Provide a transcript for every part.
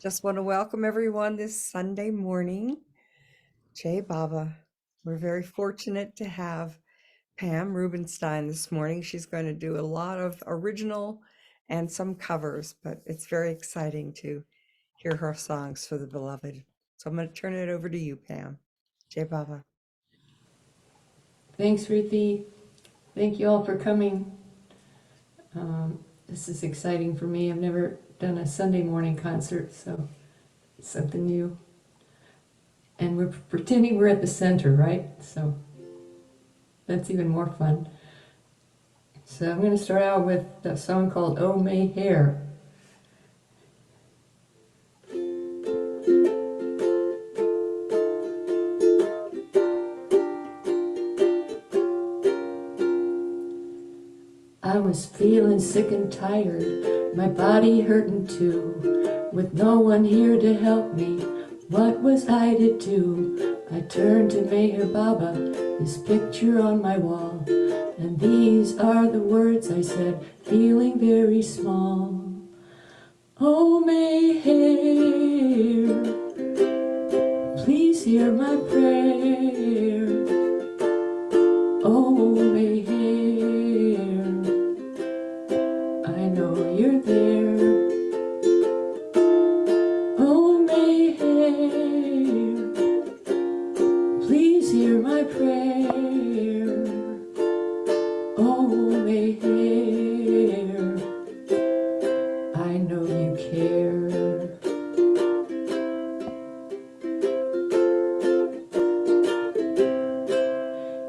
Just want to welcome everyone this Sunday morning. Jai Baba. We're very fortunate to have Pam Rubenstein this morning. She's going to do a lot of original and some covers, but it's very exciting to hear her songs for the beloved. So I'm going to turn it over to you, Pam. Jai Baba. Thanks, Ruthie. Thank you all for coming. This is exciting for me. I've never done a Sunday morning concert, so it's something new. And we're pretending we're at the center, right? So that's even more fun. So I'm going to start out with a song called Oh May Hair. I was feeling sick and tired, my body hurting too, with no one here to help me. What was I to do? I turned to Meher Baba, his picture on my wall, and these are the words I said, feeling very small. Oh Meher, please hear my prayer. Oh Meher, I know you're there. Oh Meher, please hear my prayer. Oh Meher, I know you care.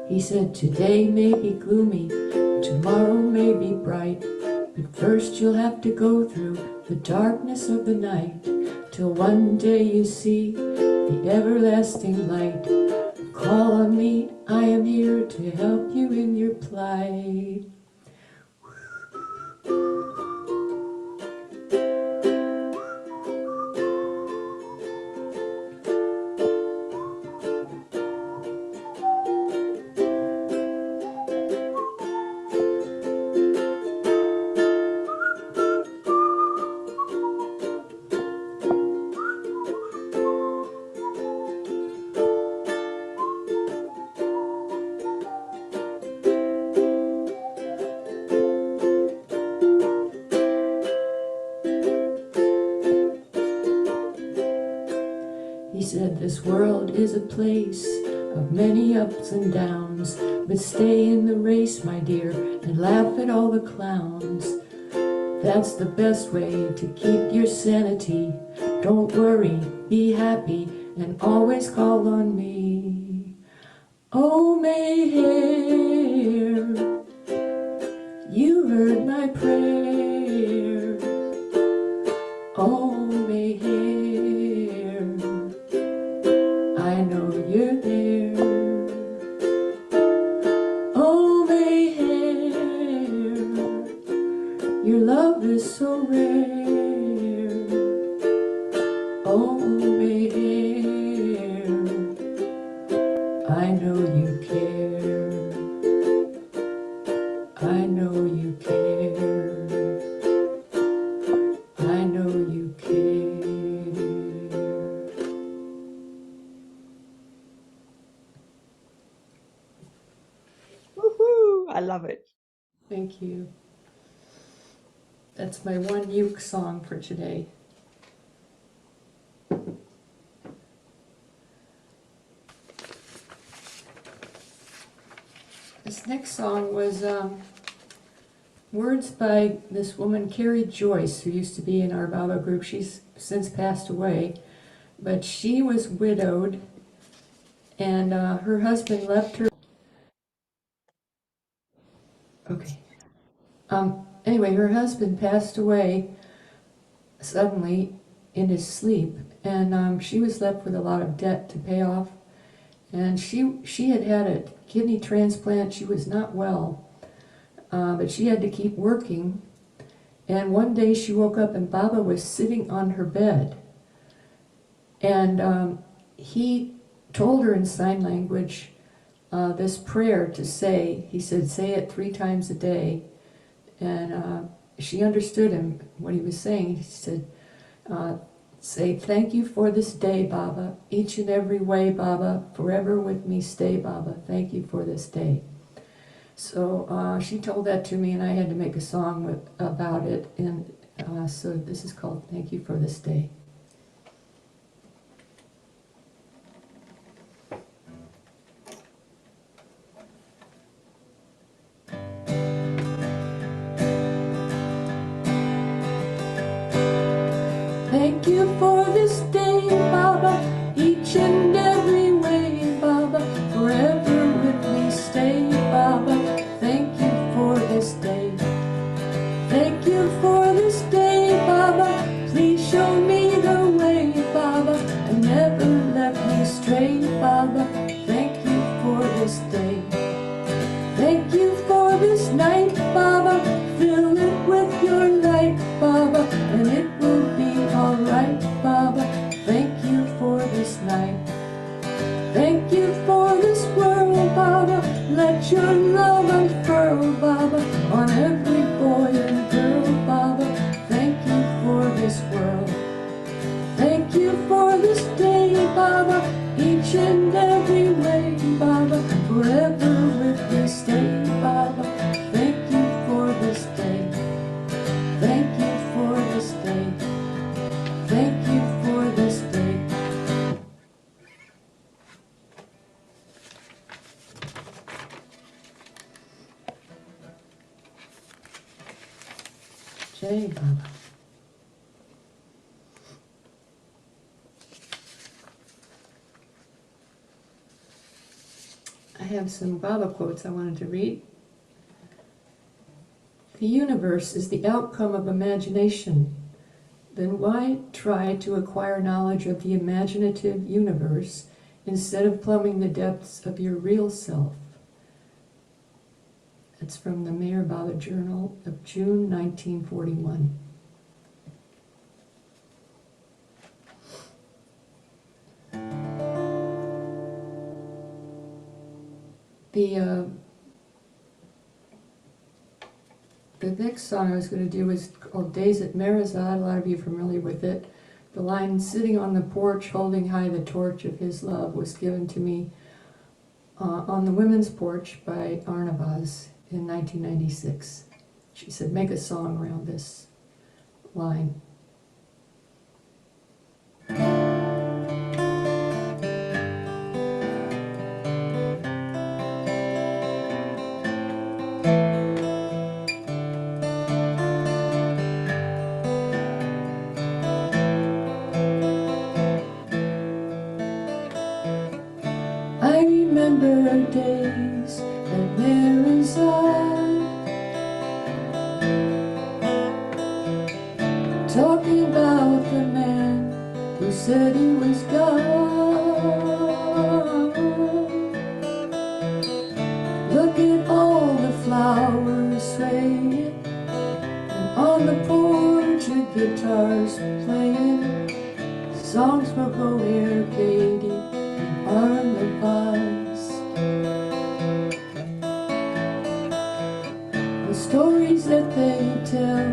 He said today may be gloomy, tomorrow may be bright, but first you'll have to go through the darkness of the night, till one day you see the everlasting light. Call on me, I am here to help you in your plight. He said this world is a place of many ups and downs, but stay in the race, my dear, and laugh at all the clowns. That's the best way to keep your sanity. Don't worry, be happy, and always call on me. Oh Meher, you heard my prayer. Oh Meher, I know you're there. Oh Meher, your love is so rare. Oh Meher, I know you care. I know you care. I know you care. Woohoo! I love it. Thank you. That's my one uke song for today. This next song was words by this woman, Carrie Joyce, who used to be in our Baba group. She's since passed away, but she was widowed, and her husband left her. Okay. Anyway, her husband passed away suddenly in his sleep, and she was left with a lot of debt to pay off. And she had had a kidney transplant. She was not well, but she had to keep working. And one day she woke up and Baba was sitting on her bed. And he told her in sign language this prayer to say. He said, say it 3 times a day. And she understood him, what he was saying. He said, Say thank you for this day, Baba. Each and every way, Baba. Forever with me stay, Baba. Thank you for this day. So she told that to me, and I had to make a song about it. And so this is called Thank You for This Day. Thank you for this day, Baba, each and every way, Baba, forever with me stay, Baba. Thank you for this day. Thank you for this day, Baba. Please show me the way, Baba, and never let me stray, Baba. Thank you for this day. Thank you for this night, Baba. Fill it with your light, Baba, and it will be alright, Baba. Thank you for this night. Thank you for this world, Baba. Let your love unfurl, Baba, on every boy and girl, Baba. Thank you for this world. Thank you for this day, Baba, each and every way, Baba, forever with me stay, Baba. Thank you for this day. Thank you for this day. Thank you for this day. Jai Baba. I have some Baba quotes I wanted to read. The universe is the outcome of imagination. Then why try to acquire knowledge of the imaginative universe instead of plumbing the depths of your real self? That's from the Mayor Baba Journal of June 1941. The next song I was going to do was called Days at Marizad. A lot of you are familiar with it. The line, sitting on the porch, holding high the torch of his love, was given to me on the women's porch by Arnavaz in 1996. She said, make a song around this line. I remember days at Marizad, talking about the man who said he was God. Look at all the flowers swaying, and on the porch the guitars playing. Songs for Boer, Katie, and Arnavaz. The stories that they tell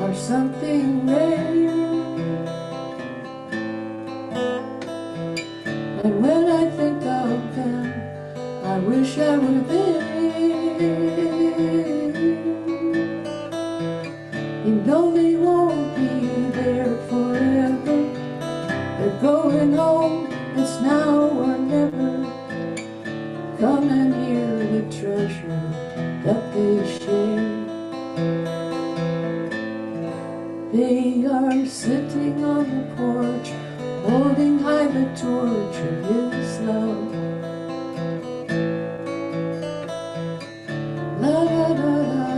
are something rare, and when I think of them, I wish I were there. You know they won't be there forever. They're going home, it's now or never. Come and hear the treasure that they share. They are sitting on the porch, holding high the torch of his love. La la la la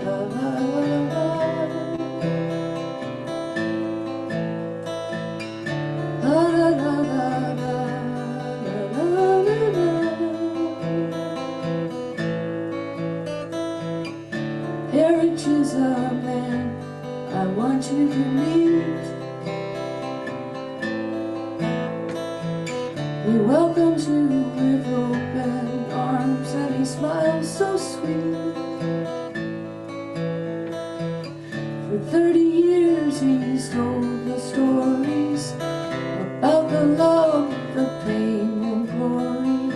la la la la la la la la la. Heritage is a man I want you to meet. He welcomes you with open arms and he smiles so sweet. For 30 years he's told the story the love, the pain and glory,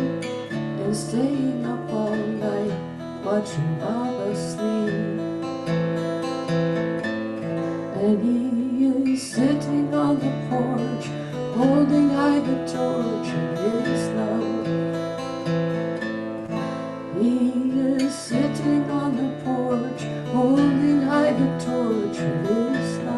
and staying up all night watching Baba sleep. And he is sitting on the porch, holding high the torch of his love. He is sitting on the porch, holding high the torch of his love.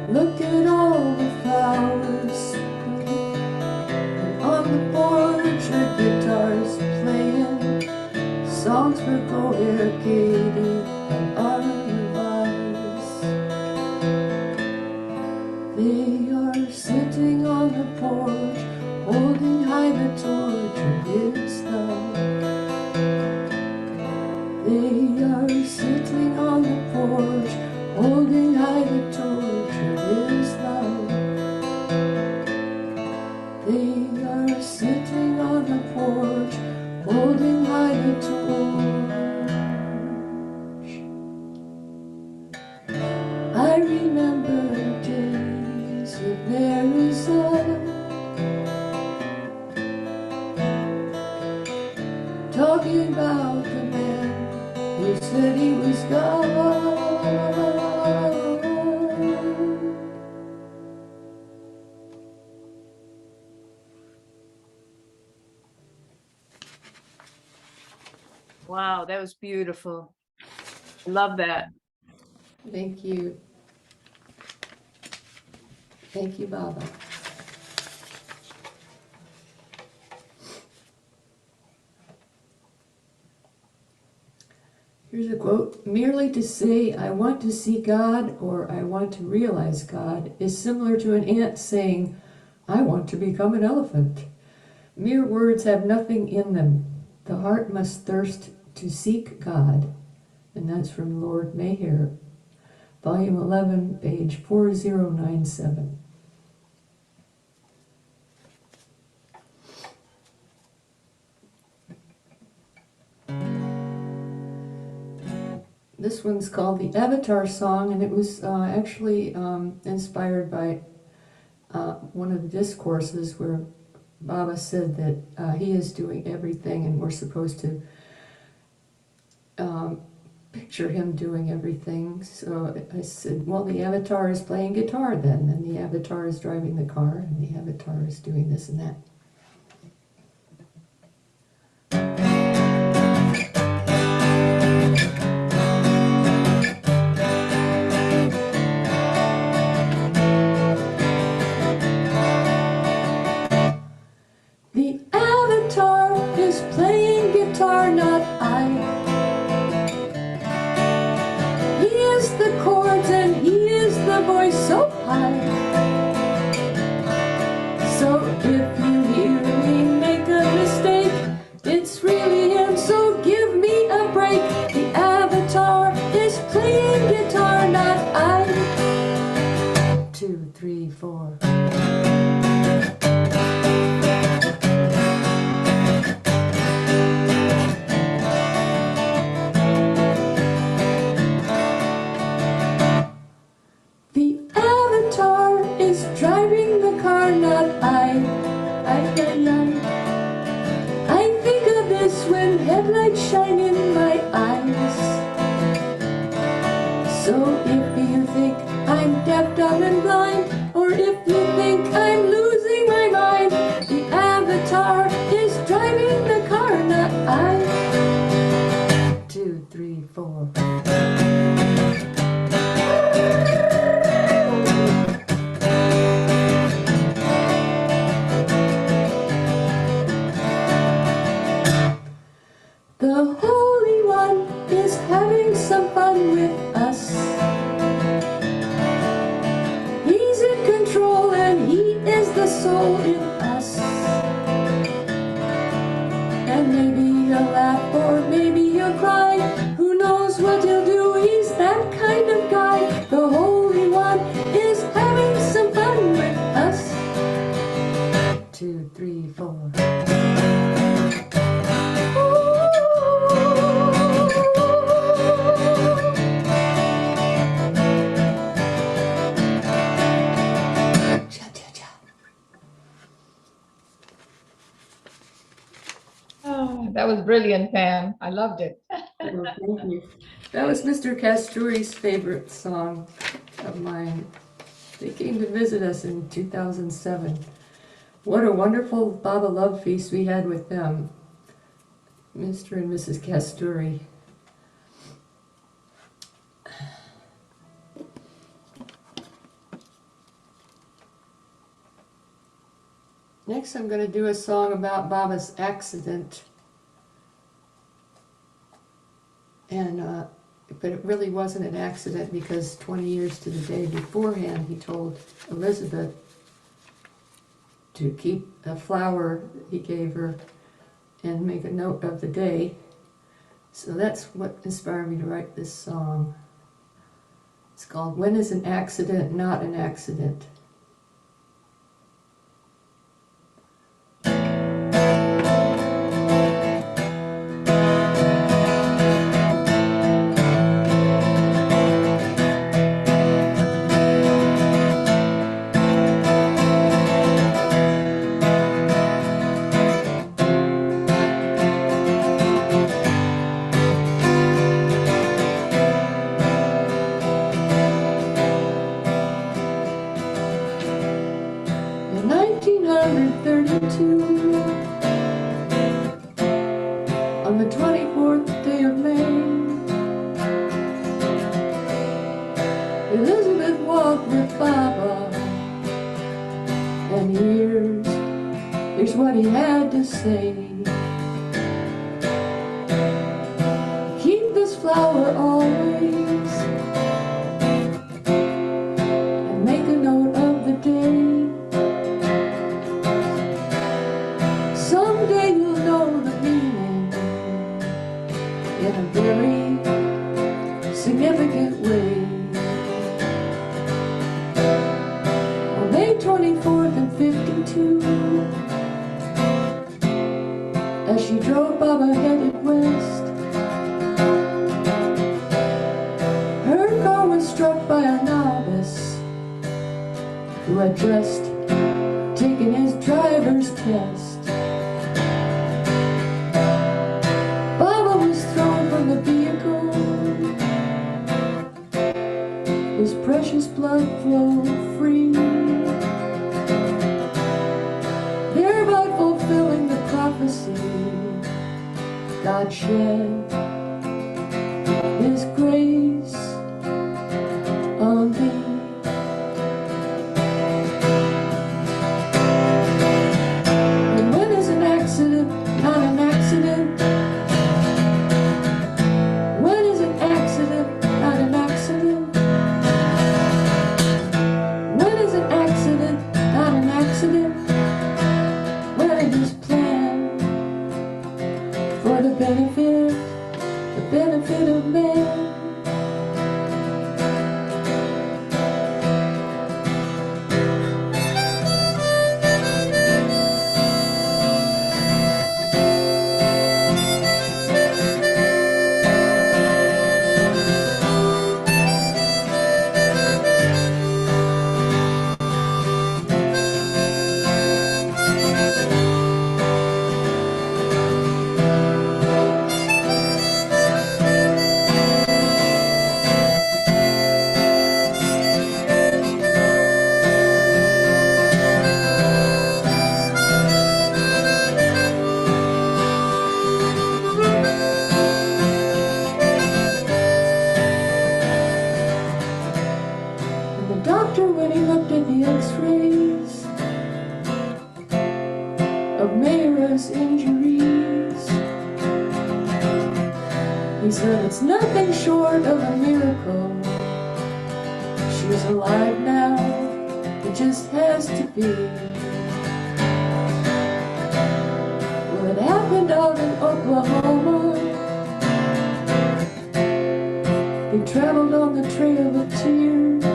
Look at all the flowers, and on the porch her guitar's playing songs for Goer, Katie, and Arvaz. They are sitting on the porch, holding high the torch of his love. They are sitting on the porch, holding high the torch of his love. They are sitting on the porch, holding high the torch. I remember days of Arizona, talking about the man who said he was God. Wow, that was beautiful. Love that. Thank you. Thank you, Baba. Here's a quote. Merely to say, I want to see God or I want to realize God is similar to an ant saying, I want to become an elephant. Mere words have nothing in them. The heart must thirst to seek God. And that's from Lord Mayher, Volume 11, page 4097. This one's called the Avatar Song, and it was actually inspired by one of the discourses where Baba said that he is doing everything and we're supposed to picture him doing everything. So I said, well, the Avatar is playing guitar then, and the Avatar is driving the car, and the Avatar is doing this and that. The Avatar is playing guitar, not I. He is the chords and he is the voice so high. So if you hear me make a mistake, it's really him, so give me a break. The Avatar is playing guitar, not I. 2, 3, 4. The Avatar is driving the car, not I. I think of this when headlights shine in my eyes. So if you think I'm deaf, dumb, and blind, or if you think I'm losing my mind, the Avatar is driving the car, not I. 2, 3, 4. The Holy One is having some fun with us. He's in control and he is the soul in us. And maybe he'll laugh or maybe he'll cry. Who knows what he'll do? He's that kind of guy. was brilliant, Pam. I loved it. Oh, thank you. That was Mr. Casturi's favorite song of mine. They came to visit us in 2007. What a wonderful Baba Love feast we had with them, Mr. and Mrs. Casturi. Next, I'm going to do a song about Baba's accident. But it really wasn't an accident because 20 years to the day beforehand, he told Elizabeth to keep a flower he gave her and make a note of the day. So that's what inspired me to write this song. It's called When is an Accident Not an Accident? In 1932, on the 24th day of May, Elizabeth walked with Baba, and here's what he had to say. Keep this flower always, and make a note of the day. Someday you'll know the meaning in a very significant way. On May 24th and 52, as she drove Baba headed west, her car was struck by a novice who had just taken his driver's test. Baba was thrown from the vehicle, his precious blood flowed free, thereby fulfilling the prophecy. God shed His grace on thee. And when is an accident not an accident? When is an accident not an accident? When is an accident not an accident? When it is planned for the benefit of man. And the doctor, when he looked at the x-rays of Mayra's injuries, he said it's nothing short of a miracle. She's alive now, it just has to be. Well, it happened out in Oklahoma. He traveled on the trail of tears,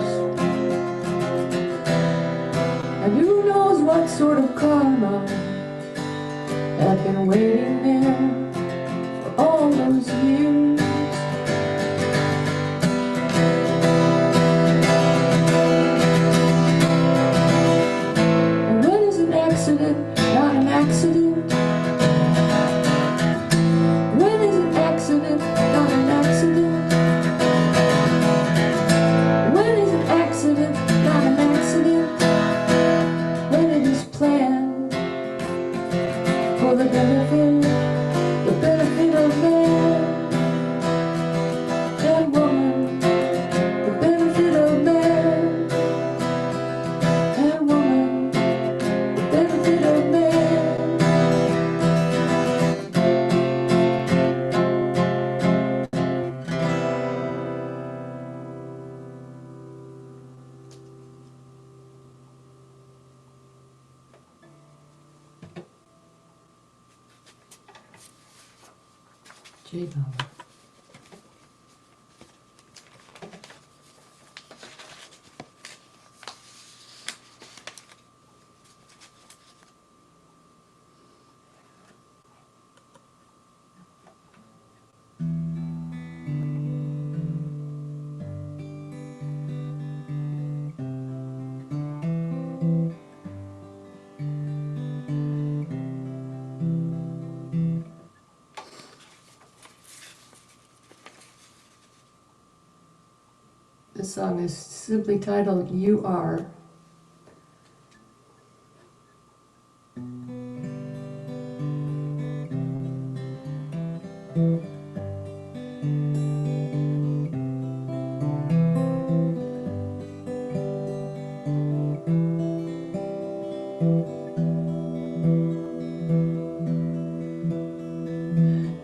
and who knows what sort of karma had been waiting there for all those years. And when is an accident not an accident? J. Baba. This song is simply titled You Are.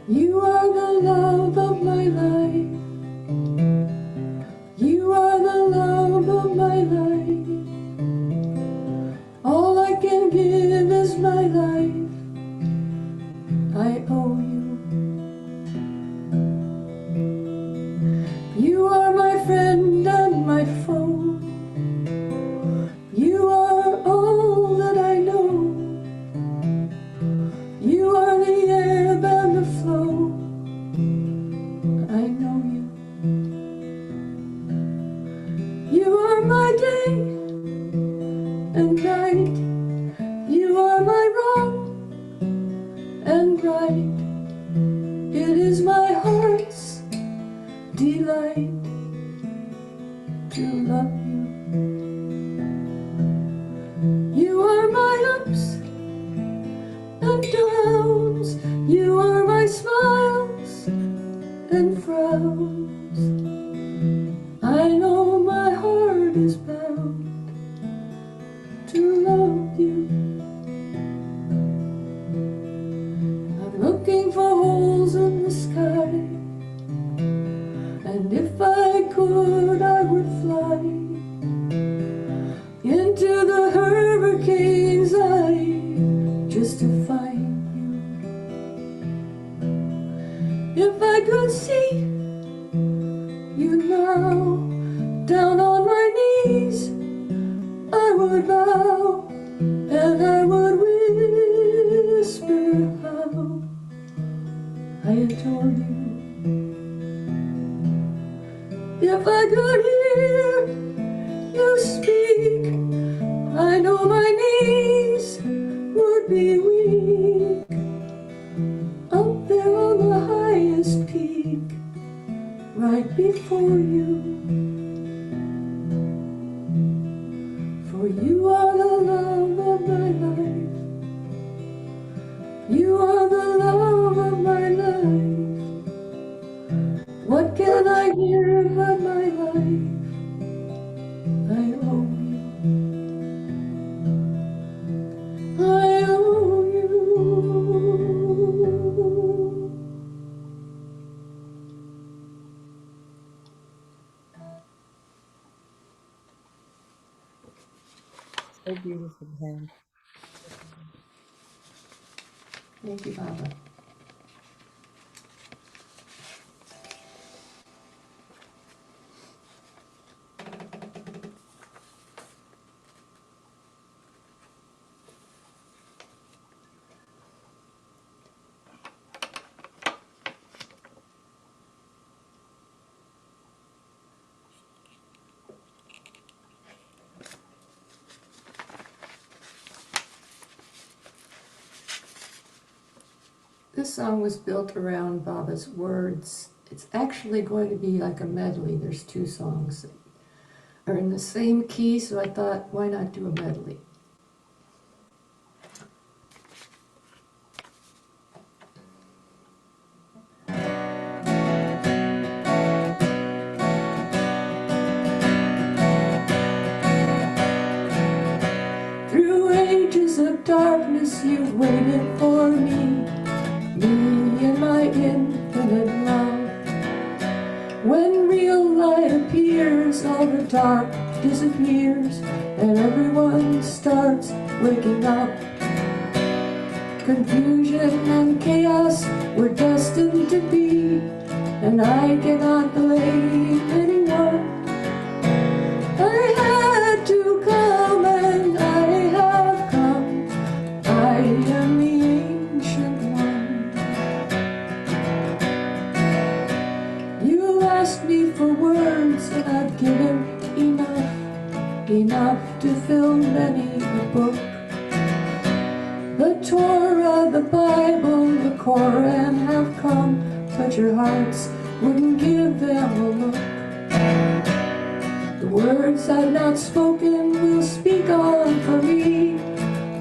You are the love of my life. You are the love of my life. All I can give is my life. I owe you. You are my friend and my foe. You are all that I know. You are the ebb and the flow. I know you. You are my day and night. You are my wrong and right. It is my heart's delight to love you. You are my ups and downs. You are my smiles and frowns. I know my heart is bound to love you. I'm looking for holes in the sky, and if I could, I would fly into the hurricane's eye just to find you. If I could see you now, down on my knees, I would bow and I would whisper how I adore you. If I could hear you speak, I know my knees would be weak. Up there on the highest peak, right before you. For you are the love of my life. You are the love of my life. What can I give but my life? I owe you. I owe you. So beautiful, Pam. Thank you, Baba. This song was built around Baba's words. It's actually going to be like a medley. There's two songs that are in the same key, so I thought, why not do a medley? Through ages of darkness, you've waited for me and my infinite love. When real light appears, all the dark disappears, and everyone starts waking up. Confusion and chaos we're destined to be, and I cannot blame anyone. I had to come and I have come. I am the ancient one. You asked me for words and I've given enough to fill many a book. The Torah, the Bible, the Koran have come, but your hearts wouldn't give them a look. The words I've not spoken will speak on for me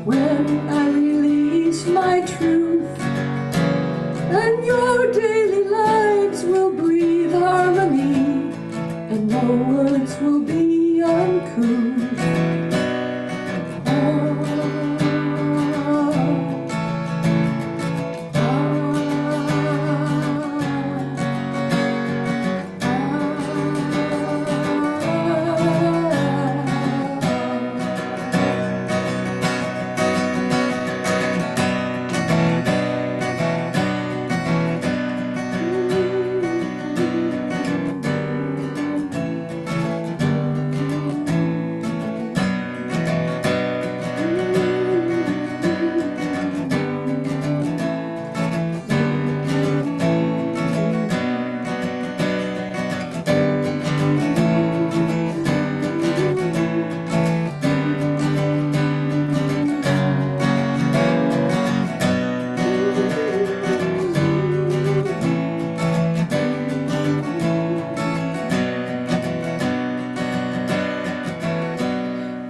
when I release my truth, and your daily lives will breathe harmony, and no words will be uncouth.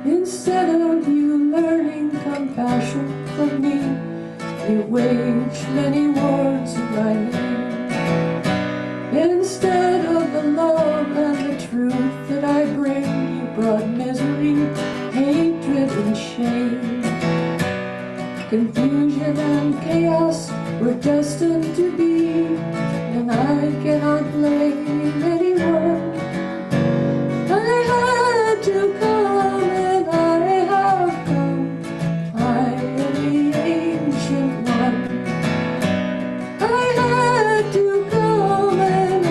Instead of you learning compassion from me, you wage many wars in my name. Instead of the love and the truth that I bring, you brought misery, hatred, and shame. Confusion and chaos we're destined to be, and I cannot blame anyone. I had to come and I have come. I am the ancient one. I had to come and I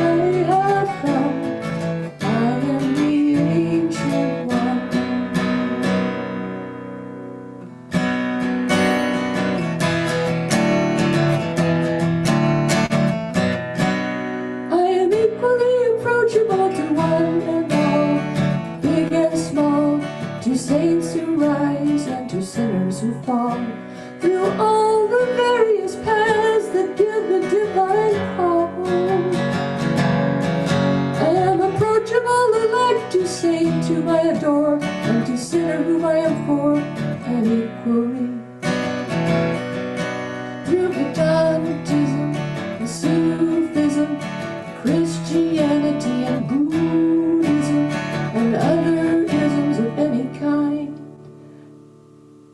have come. I am the ancient one. I am equally approachable to one and all, big and small, to saints who rise and to sinners who fall, through all the various paths that give the divine call. I am approachable alike to saint whom I adore, and to sinner whom I abhor, and equally through Vedantism and Sufism, Christianity and Buddhism, and other isms of any kind,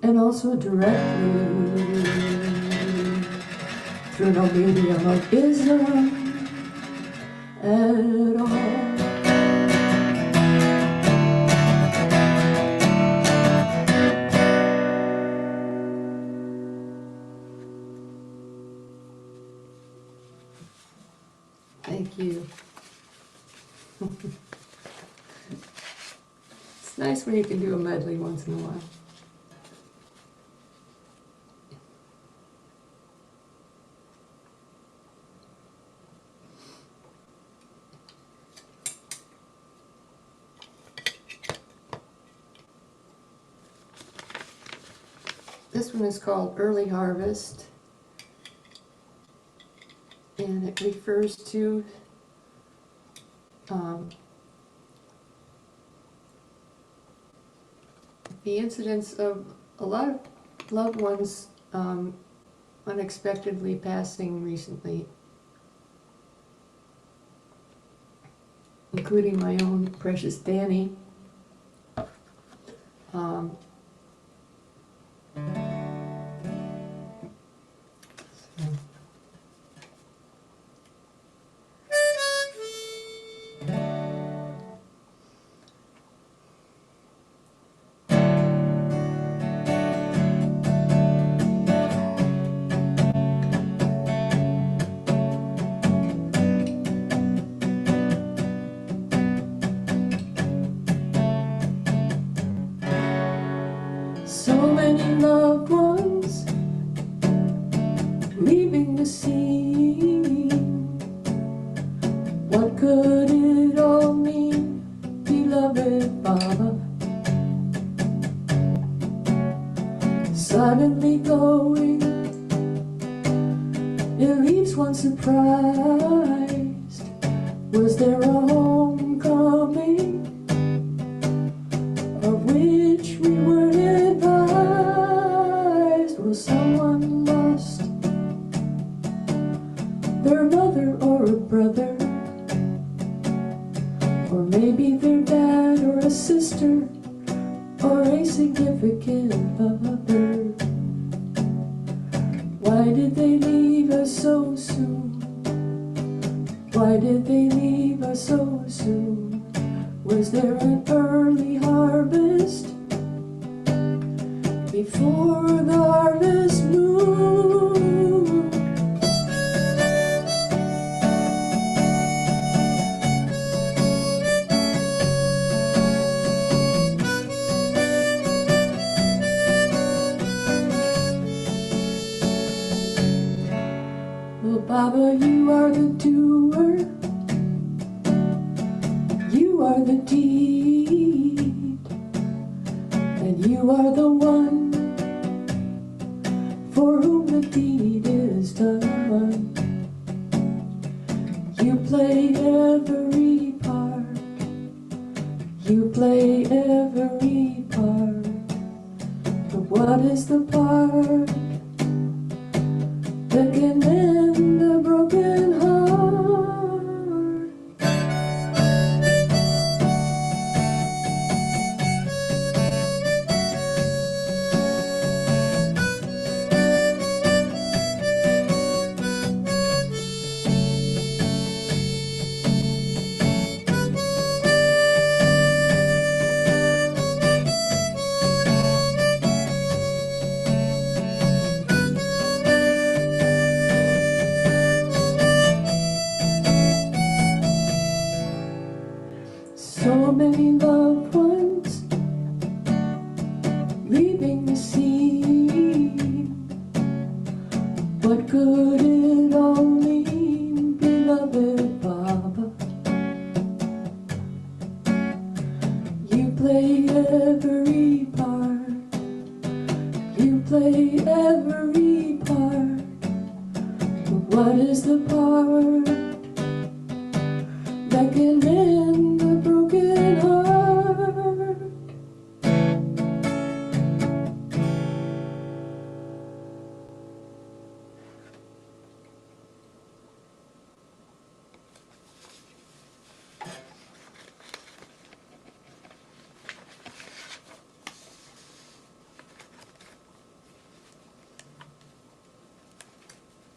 and also directly through no medium of Islam at all. Thank you. It's nice when you can do a medley once in a while. This one is called Early Harvest, and it refers to the incidents of a lot of loved ones unexpectedly passing recently, including my own precious Danny. many loved ones leaving the scene. What could it all mean, beloved Baba? Suddenly glowing, it leaves one surprised. Was there a homecoming of which we weren't advised? Was someone lost, their mother or a brother, or maybe their dad or a sister, or a significant other? Why did they leave us so soon? Why did they leave us so soon? Was there an early harvest before the harvest moon? Well, Baba, you are the doer, you are the deed, and you are the one for whom the deed is done. You play every part, you play every part, but what is the part that can mend a broken heart? So many loved ones leaving the scene. What could it all mean, beloved Baba? You play every part, you play every part, but what is the part that can mend a broken heart?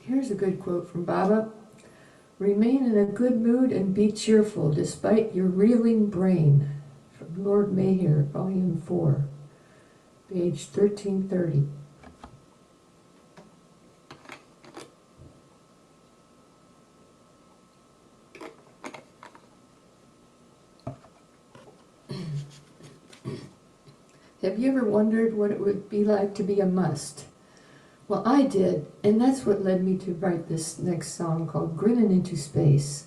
Here's a good quote from Baba. Remain in a good mood and be cheerful despite your reeling brain. From Lord Mayher, Volume 4, page 1330. Have you ever wondered what it would be like to be a must? Well, I did, and that's what led me to write this next song called Grinnin' Into Space.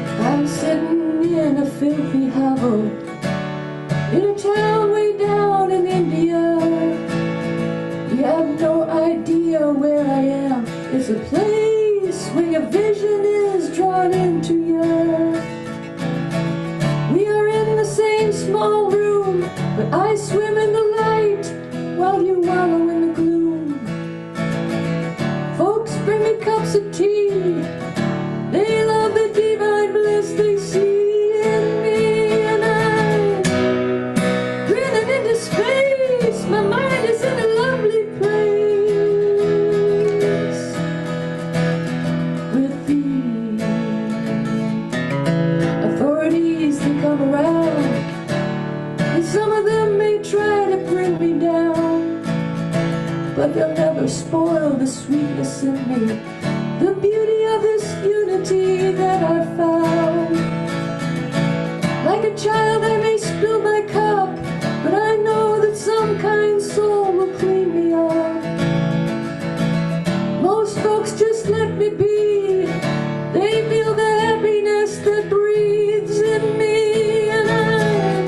I'm sitting in a filthy hovel in a town way down in India. You have no idea where I am. It's a place where your vision is drawn into you. We are in the same small room, but I swim in the light while you wallow in the gloom. Folks bring me cups of tea. They love the divine bliss they see in me, and I place in me, the beauty of this unity that I found. Like a child I may spill my cup, but I know that some kind soul will clean me up. Most folks just let me be. They feel the happiness that breathes in me, and I'm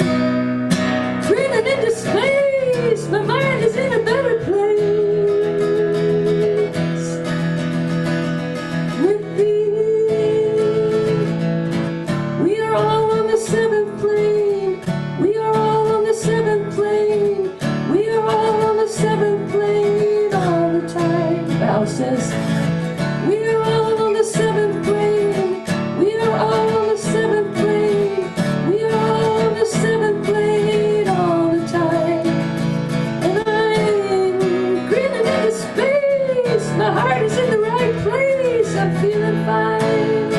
dreaming into space. My mind is in a better place with thee. We are all on the seventh plane. We are all on the seventh plane. We are all on the seventh plane all the time. Val says, we are all on the seventh plane. We are all on the seventh plane. We are all on the seventh plane all the time. And I'm grinning into space. My heart is in the right place. I'm feeling fine.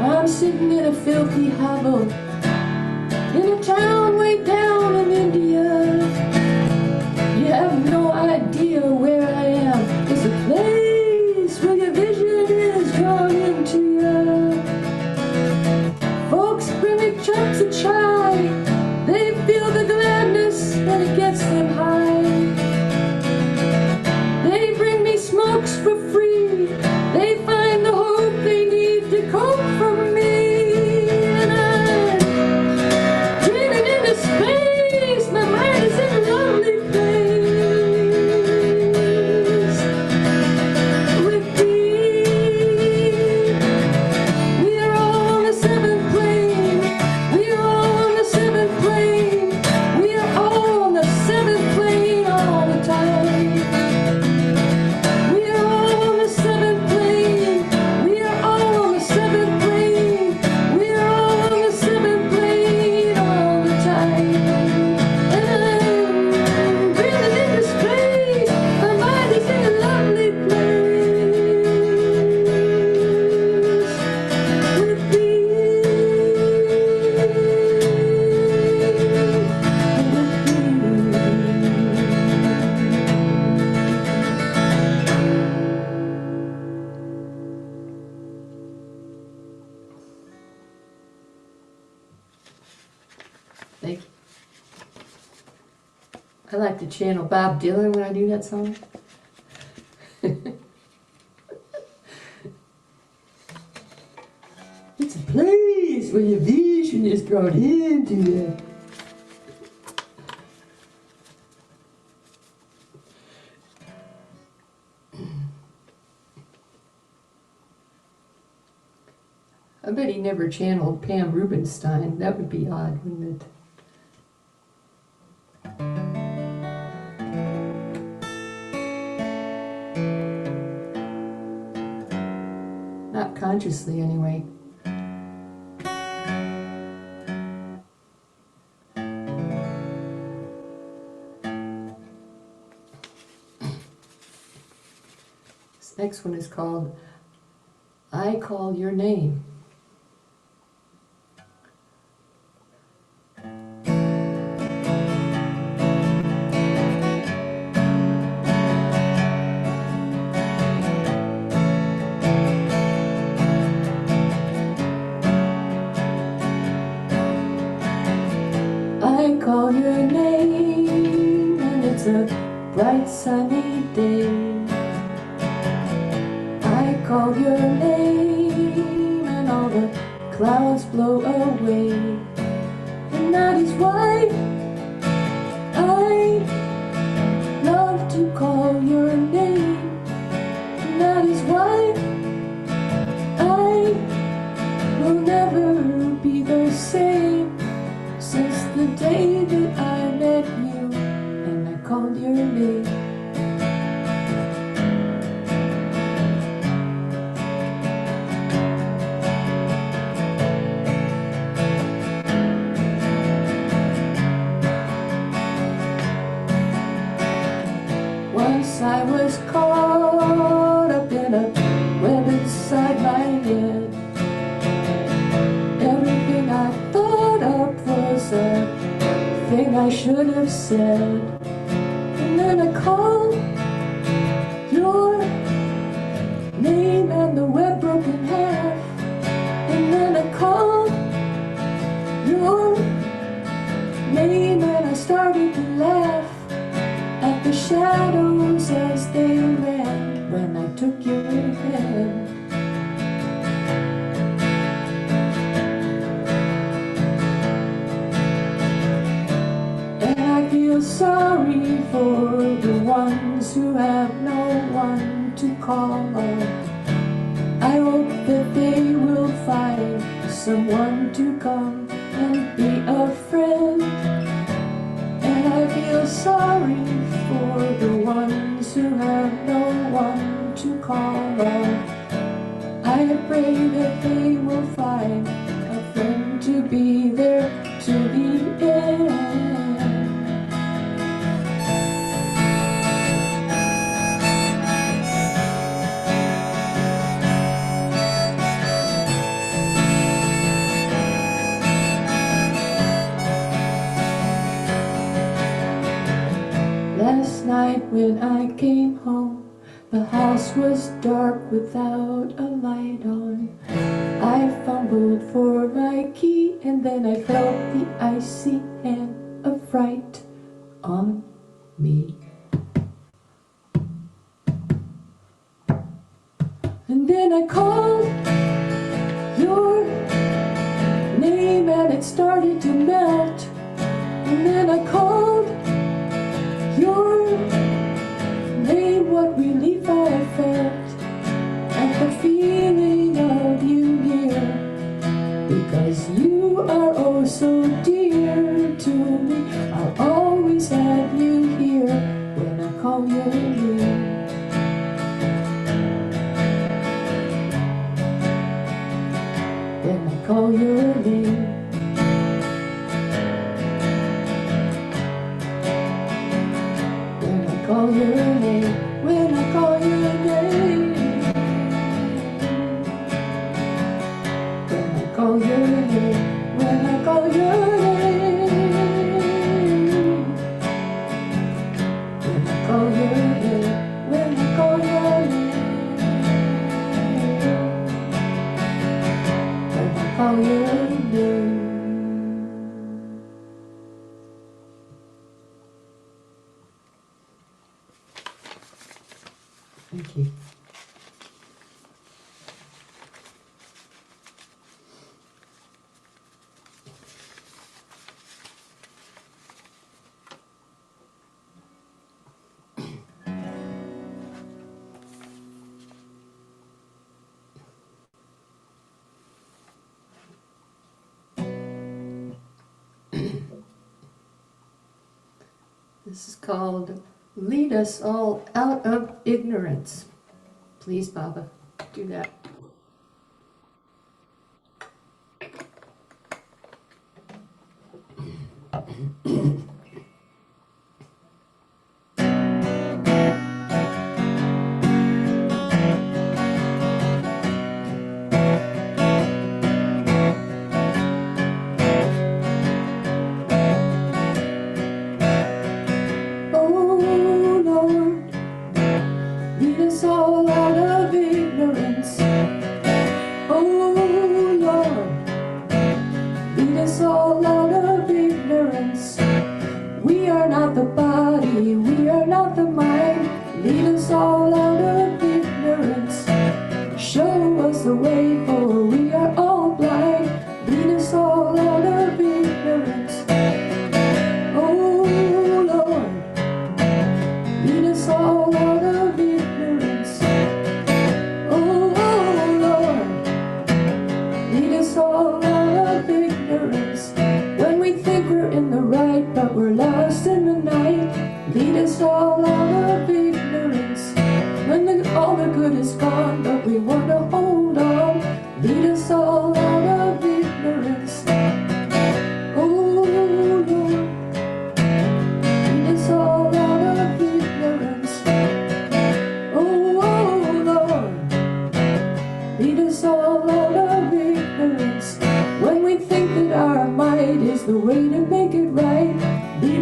I'm sitting in a filthy hovel in a town way down in India. You have no idea where I am. It's a place where your vision is drawn into you. Folks bring me chunks of chai. They feel the gladness and it gets them high. They bring me smokes for free. They find the hope they need to cope from me. And I'm dreaming into space. My mind is in a lovely place with thee. We are all on the seventh plane. We are all on the seventh plane. We are all on the seventh plane all the time. We are all on the seventh plane. We are all on the seventh plane. We are all on the seventh plane all the time. And I'm breathing into space. My mind is in a lovely place with Thank you. I like to channel Bob Dylan when I do that song. It's a place where your vision is brought into you. I bet he never channeled Pam Rubenstein. That would be odd, wouldn't it? Not consciously, anyway. This next one is called I Call Your Name. I call your name and it's a bright sunny day. I call your name and all the clouds blow away. And that is why I love to call your name. And that is why I should have said. And then I called your name and the web broke in half. And then I called your name and I started to laugh at the shadows as they ran when I took your hand. And I feel sorry for the ones who have no one to call on. I hope that they will find someone to come and be a friend. And I feel sorry for the ones who have no one to call on. I pray that they will find a friend to be there to the end. Last night when I came home, the house was dark without a light on. I fumbled for my key and then I felt the icy hand of fright on me. And then I called your name and it started to melt. And then I called your name, what relief I felt at the feeling of you near, because you are oh so dear to me. I'll always have you here when I call your name. When I call your name. Call your name, when I call your name. When I call your name, when I call your name. When I call your name, when I call your name. When I call your name. Thank you. This is called Lead Us All Out of Ignorance. Please, Baba, do that. Oh Lord, lead us all out of ignorance. Oh Lord, lead us all out of ignorance. We are not the body, we are not the mind. Lead us all out of ignorance. Show us the way, for we are all blind. Lead us all out of ignorance. Oh Lord, lead us all out of ignorance. Oh Lord, lead us all out of ignorance. When we think we're in the right, but we're lost in the night. Lead us all out of ignorance. When all the good is gone, but we want to hold on. Lead us all out of ignorance. Oh Lord, lead us all out of ignorance. Oh Lord, lead us all out of ignorance. When we think that our might is the way to make it right, lead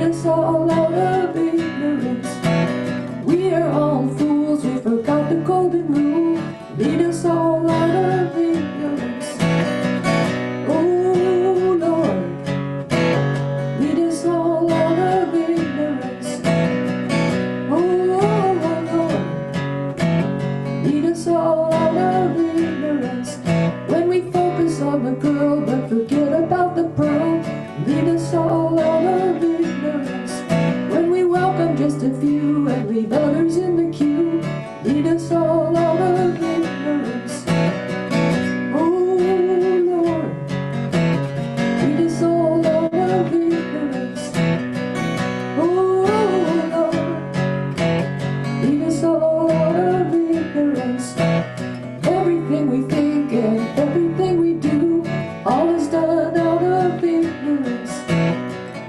everything we think and everything we do, all is done out of ignorance.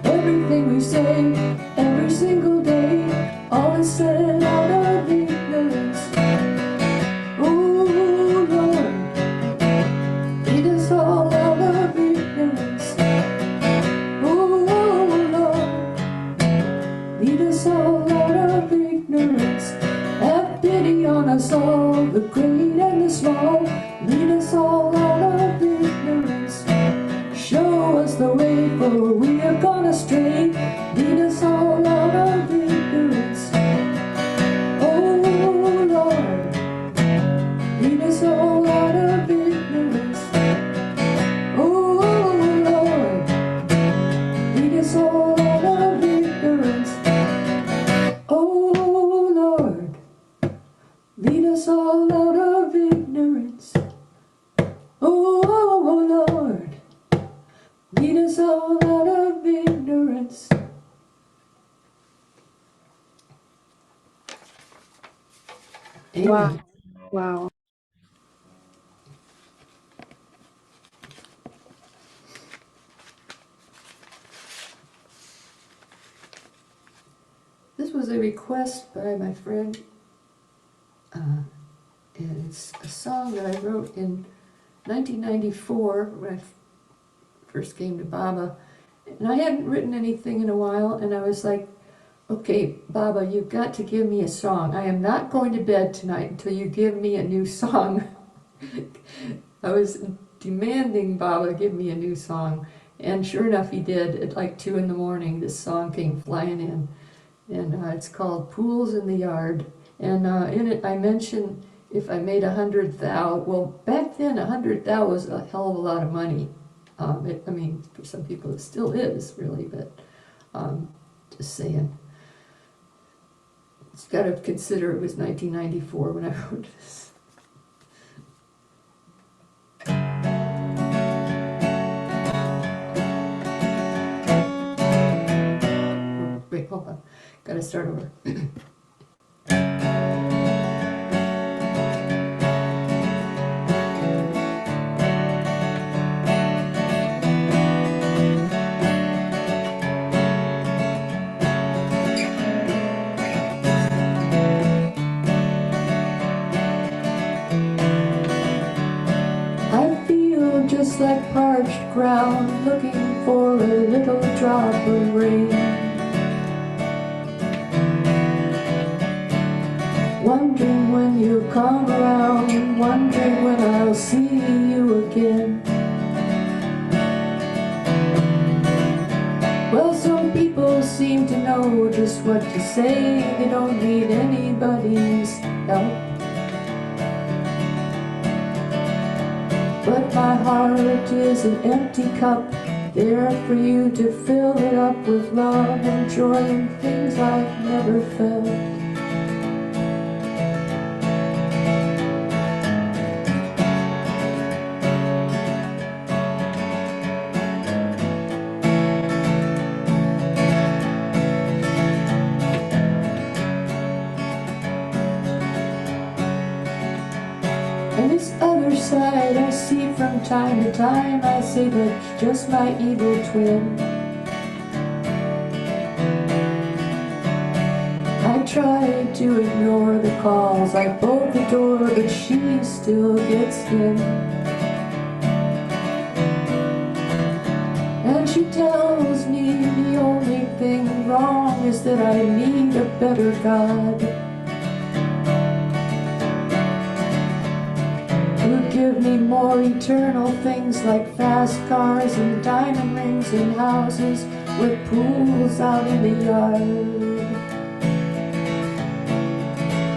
Everything we say, every single day, all is said out of ignorance. Oh Lord, lead us all out of ignorance. Oh Lord, lead us all out of ignorance. Have pity on us all, the great and the small. Lead us all out of ignorance. Show us the way, for we have gone astray. Lead us all out of ignorance. Oh Lord, lead us all out of ignorance. Oh Lord, lead us all out of ignorance. Oh Lord, lead us all out of ignorance. Oh Lord, lead us all out of ignorance. Amen. Wow. This was a request by my friend, and it's a song that I wrote in 1994 when I first came to Baba. And I hadn't written anything in a while, and I was like, okay, Baba, you've got to give me a song. I am not going to bed tonight until you give me a new song. I was demanding Baba give me a new song, and sure enough, he did. At like 2 in the morning, this song came flying in, and it's called Pools in the Yard. And in it, I mention if I made 100 thou. Well, back then, 100 thou was a hell of a lot of money. I mean, for some people, it still is, really, but just saying. It's got to consider it was 1994 when I wrote this. Wait, hold on. Got to start over. I feel just like parched ground, looking for a little drop of rain. Wondering when you'll come around, wondering when I'll see you again. Well, some people seem to know just what to say, they don't need anybody's help. But my heart is an empty cup, there for you to fill it up with love and joy and things I've never felt. And this other side I see from time to time, I say that's just my evil twin. I try to ignore the calls, I bolt the door, but she still gets in. And she tells me the only thing wrong is that I need a better God. Give me more eternal things like fast cars and diamond rings and houses with pools out in the yard.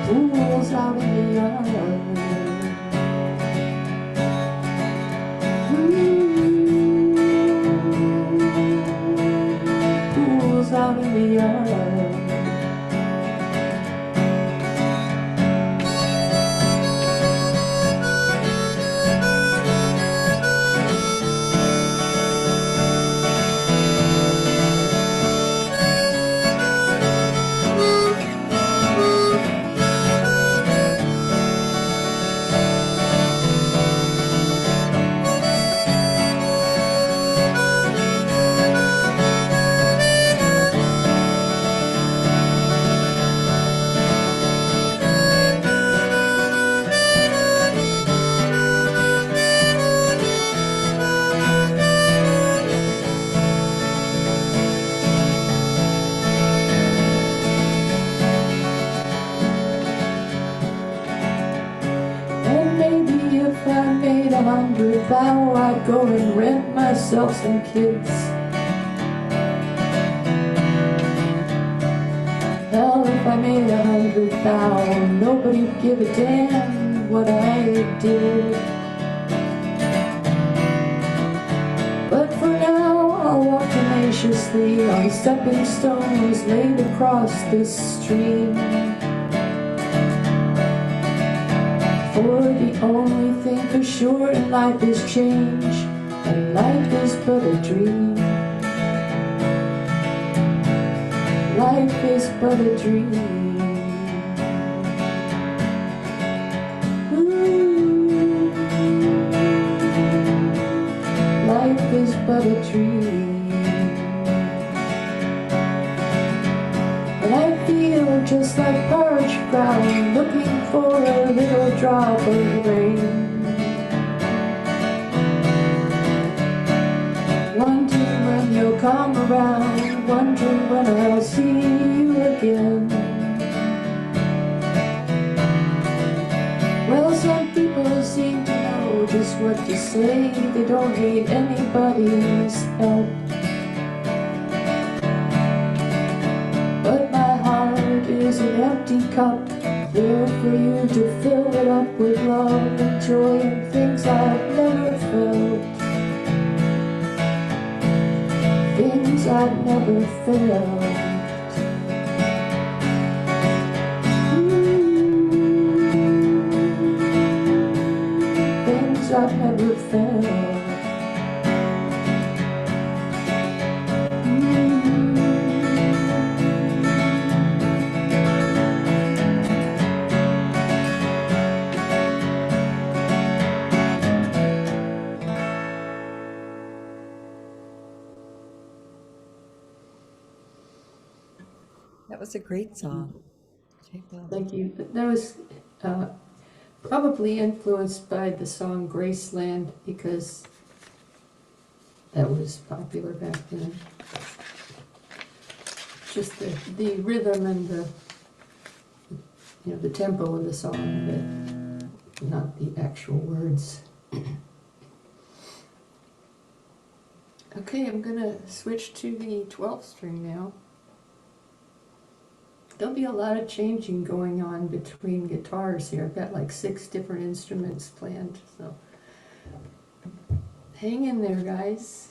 Pools out in the yard. Pools out in the yard. made 100 vow, I'd go and rent myself some kids. Hell, if I made 100 vow, nobody'd give a damn what I did. But for now, I'll walk tenaciously on stepping stones laid across this stream. For the only thing for sure in life is change, and life is but a dream. Life is but a dream. Ooh. Life is but a dream. And I feel just like parched ground, looking for a little drop of rain. Wondering when you'll come around, wondering when I'll see you again. Well, some people seem to know just what to say. They don't need anybody's help. But my heart is an empty cup, there for you to fill it up with love and joy and things I've never felt. Things I've never felt. Things I've never felt. That was a great song. Jay Baba. Thank you. That was probably influenced by the song Graceland, because that was popular back then. Just the rhythm and the tempo of the song, but not the actual words. Okay, I'm gonna switch to the 12th string now. There'll be a lot of changing going on between guitars here. I've got like 6 different instruments planned, so hang in there, guys.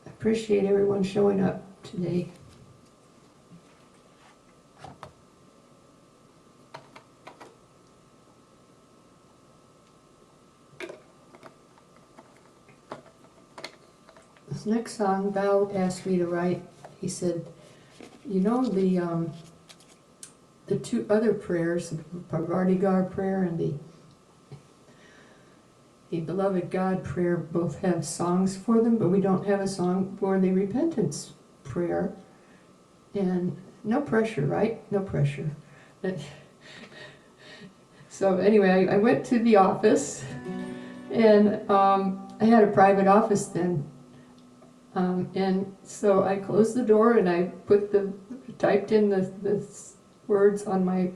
Appreciate everyone showing up today. This next song, Val asked me to write. He said, you know, the 2 other prayers, the Parvardigar prayer and the Beloved God prayer, both have songs for them, but we don't have a song for the repentance prayer. And no pressure, right? No pressure. So anyway, I went to the office, and I had a private office then. And so I closed the door and I typed in the words on my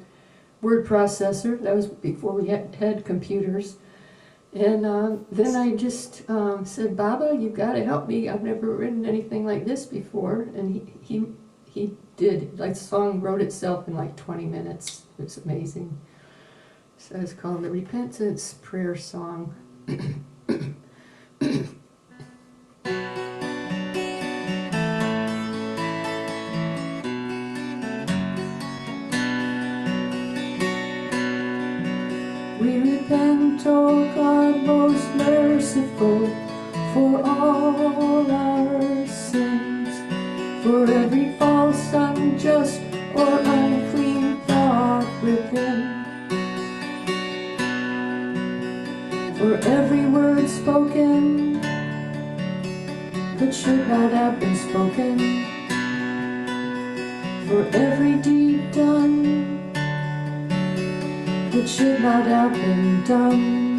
word processor. That was before we had computers. And then I just said, Baba, you've got to help me. I've never written anything like this before. And he did. Like, the song wrote itself in like 20 minutes. It was amazing. So it's called the Repentance Prayer Song. We repent, O God most merciful, for all our sins, for every false, unjust, or unclean thought within, for every word spoken that should not have been spoken, for every deed done that should not have been done,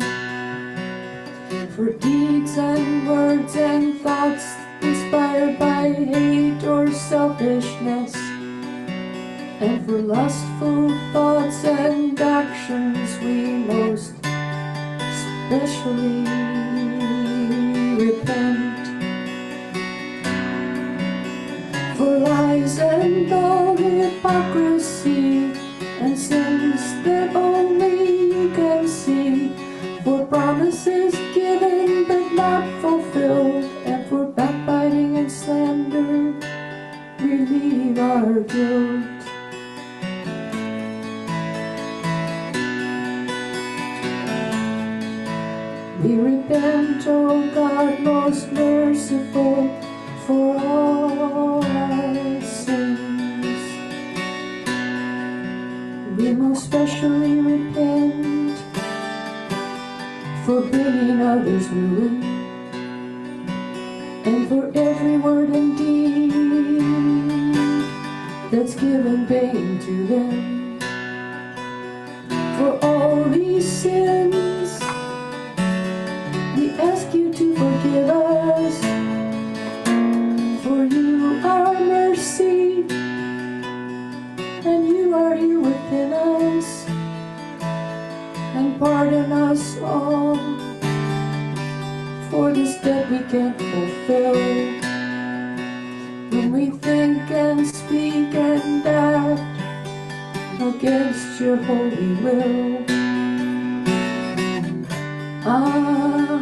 for deeds and words and thoughts inspired by hate or selfishness, and for lustful thoughts and actions we most especially repent. For lies and all hypocrisy and sins that only you can see, for promises given but not fulfilled, and for backbiting and slander, relieve our guilt. We repent, O God most merciful, for all our sins. We most specially repent for bringing others ruin, and for every word and deed that's given pain to them. For all these sins, we ask you to forgive us, for you are mercy, and you are here within us, and pardon us all for this debt we can't fulfill, when we think and speak and act against your holy will. Amen.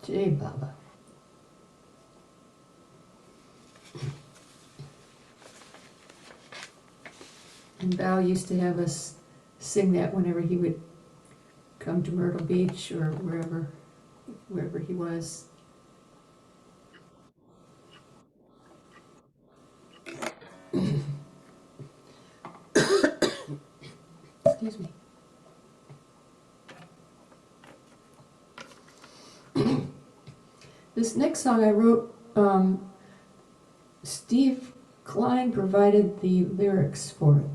Jai Baba. And Val used to have us sing that whenever he would come to Myrtle Beach or wherever he was. Excuse me. This next song I wrote, Steve Klein provided the lyrics for it.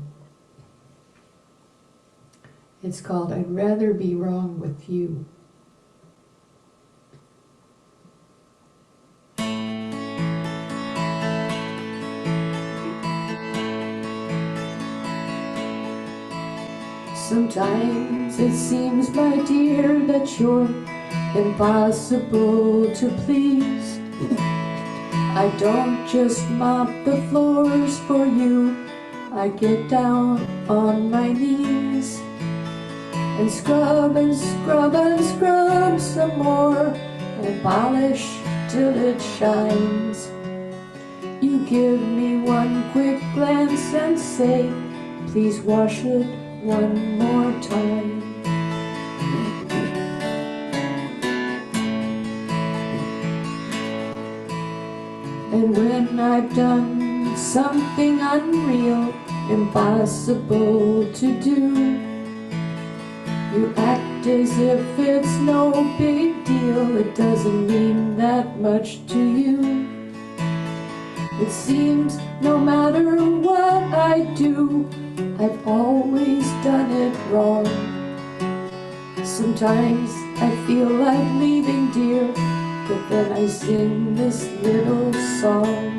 It's called I'd Rather Be Wrong With You. Sometimes it seems, my dear, that you're impossible to please. I don't just mop the floors for you, I get down on my knees and scrub and scrub and scrub some more and polish till it shines. You give me one quick glance and say, please wash it one more time. And when I've done something unreal, impossible to do, you act as if it's no big deal. It doesn't mean that much to you. It seems no matter what I do, I've always done it wrong. Sometimes I feel like leaving, dear, but then I sing this little song.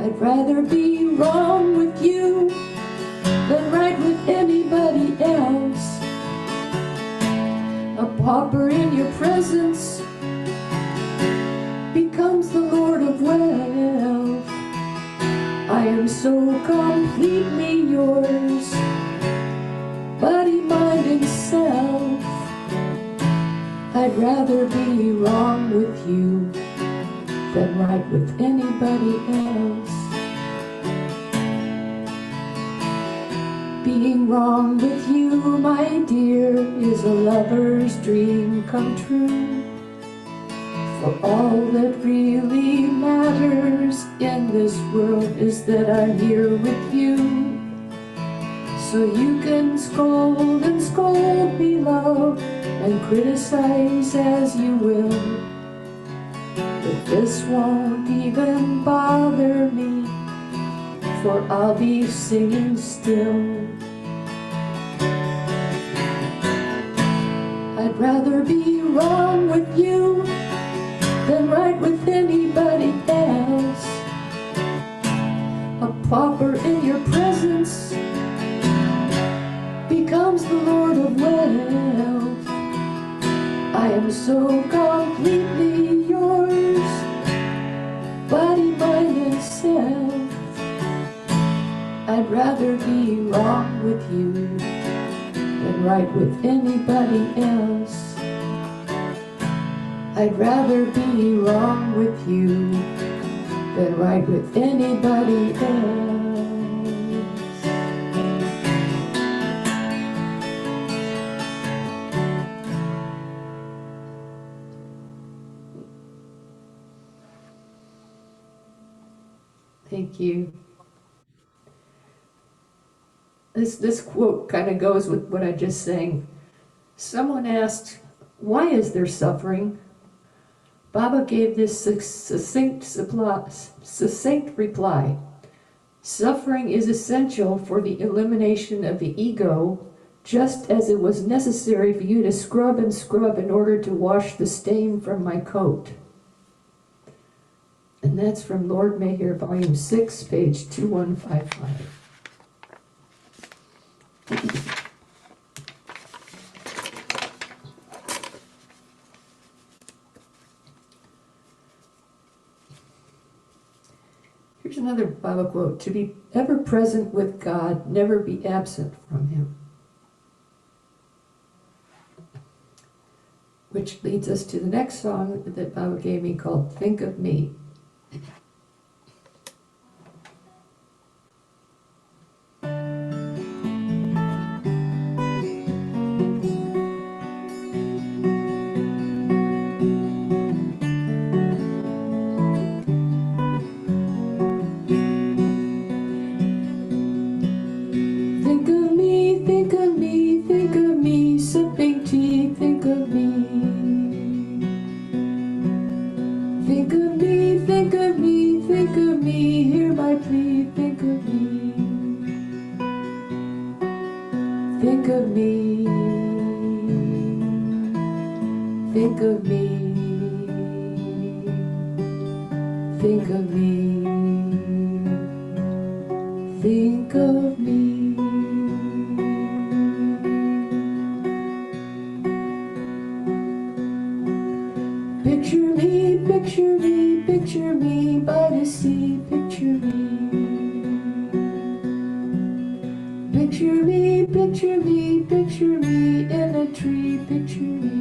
I'd rather be wrong with you than right with anybody else. A pauper in your presence becomes the Lord of wealth. I am so completely yours, body, mind, and self. I'd rather be wrong with you than right with anybody else. Being wrong with you, my dear, is a lover's dream come true. For all that really matters in this world is that I'm here with you. So you can scold and scold me, love, and criticize as you will, but this won't even bother me, for I'll be singing still. I'd rather be wrong with you than right with anybody else. A pauper in your presence becomes the Lord of wealth. I am so completely yours, body, mind, and self. I'd rather be wrong with you than right with anybody else. I'd rather be wrong with you than right with anybody else. Thank you. This quote kind of goes with what I just sang. Someone asked, "Why is there suffering?" Baba gave this succinct reply. Suffering is essential for the elimination of the ego, just as it was necessary for you to scrub and scrub in order to wash the stain from my coat. And that's from Lord Mayher, Volume 6, page 2155. Here's another Bible quote: "To be ever present with God, never be absent from Him." Which leads us to the next song that Baba gave me called "Think of Me." Think of me, think of me, think of me, sipping tea, think of me. Think of me, think of me, think of me, hear my plea, think of me. Think of me, think of me, think of me, think of me. Picture me, picture me, picture me by the sea, picture me. Picture me, picture me, picture me in a tree, picture me.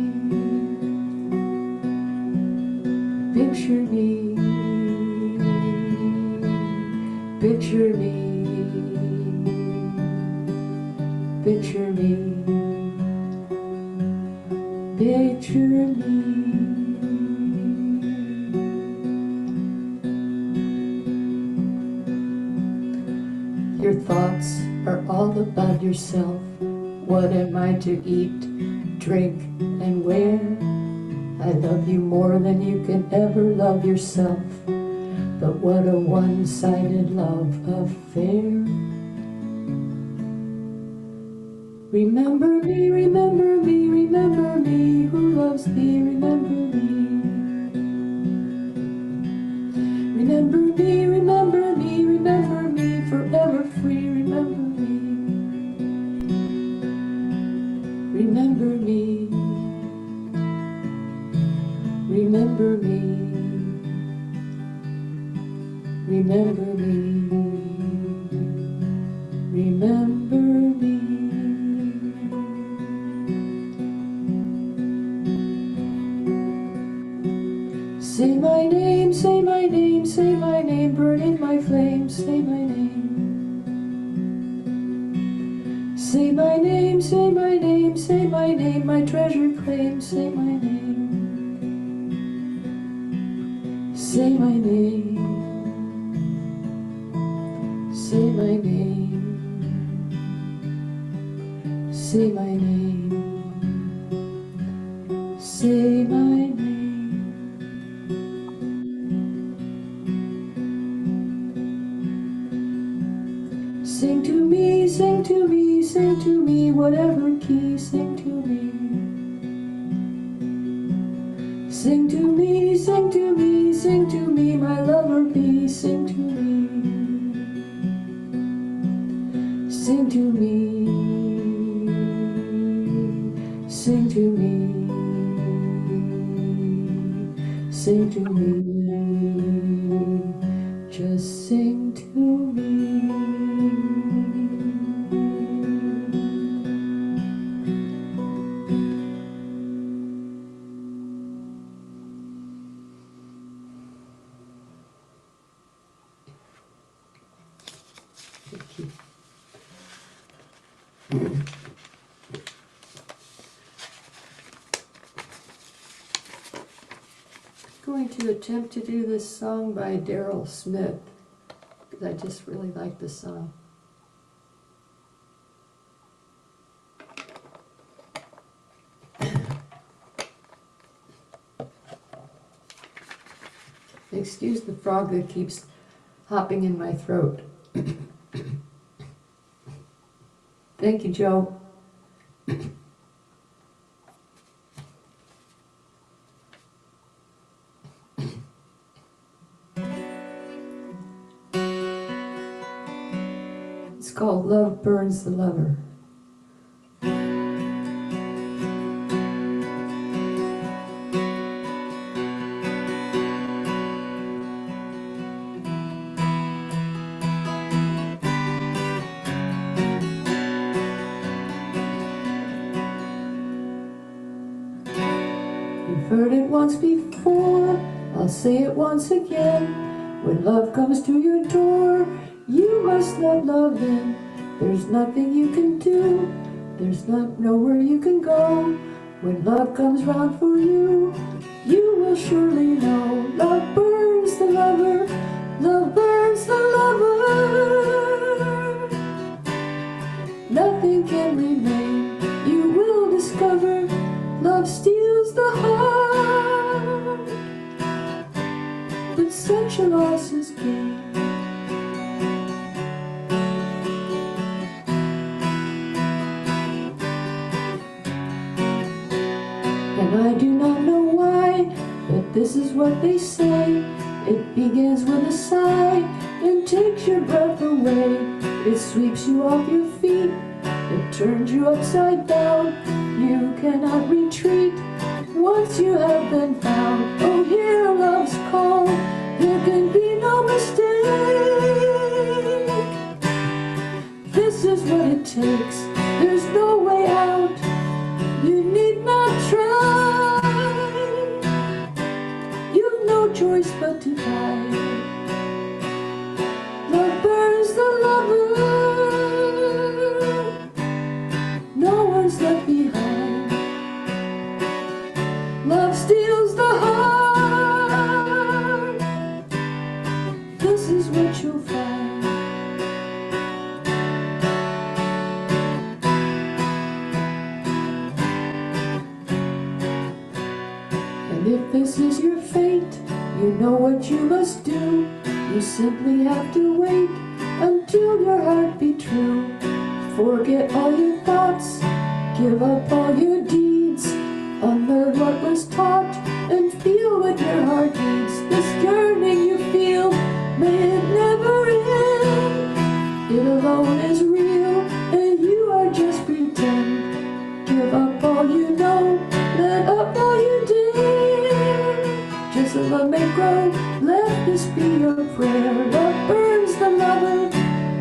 Picture me, picture me, picture me, picture me. Your thoughts are all about yourself. What am I to eat, drink, and wear? I love you more than you can ever love yourself. But what a one-sided love affair. Remember me, remember me, remember me, who loves thee, remember me. Remember me, remember me, remember me, forever free, remember me. Remember me, remember me, remember me, remember me. Say my name, say my fame, say my name. Say my name. Say my name. Say my name. Say my name. Sing to me, sing to me, sing to me, whatever key, sing to me. Sing to me, sing to me, sing to me, my lover be, sing to me. Sing to me, sing to me, sing to me, just sing to me. Thank you. Going to attempt to do this song by Daryl Smith because I just really like the song. Excuse the frog that keeps hopping in my throat. Thank you, Joe. It's called Love Burns the Lover. You've heard it once before, I'll say it once again. When love comes to your door, you must let love in. There's nothing you can do, there's nowhere you can go. When love comes round for you, you will surely know. Love burns the lover, love burns the lover. Nothing can remain, you will discover. Love steals the heart, but such a loss is gain. And I do not know why, but this is what they say. It begins with a sigh and takes your breath away. It sweeps you off your feet, it turns you upside down. You cannot retreat once you have been found. Oh, hear love's call, there can be no mistake. This is what it takes, there's no way out. You need not try, you've no choice but to die. Love burns the lover, no one's left behind. Love steals the heart, this is what you'll find. And if this is your fate, you know what you must do. You simply have to wait until your heart be true. Forget all your thoughts, give up all your deeds, unlearn what was taught, and feel what your heart needs. This yearning you feel, may it never end. It alone is real, and you are just pretend. Give up all you know, let up all you dare. Just let love may grow, let this be your prayer. Love burns the lover,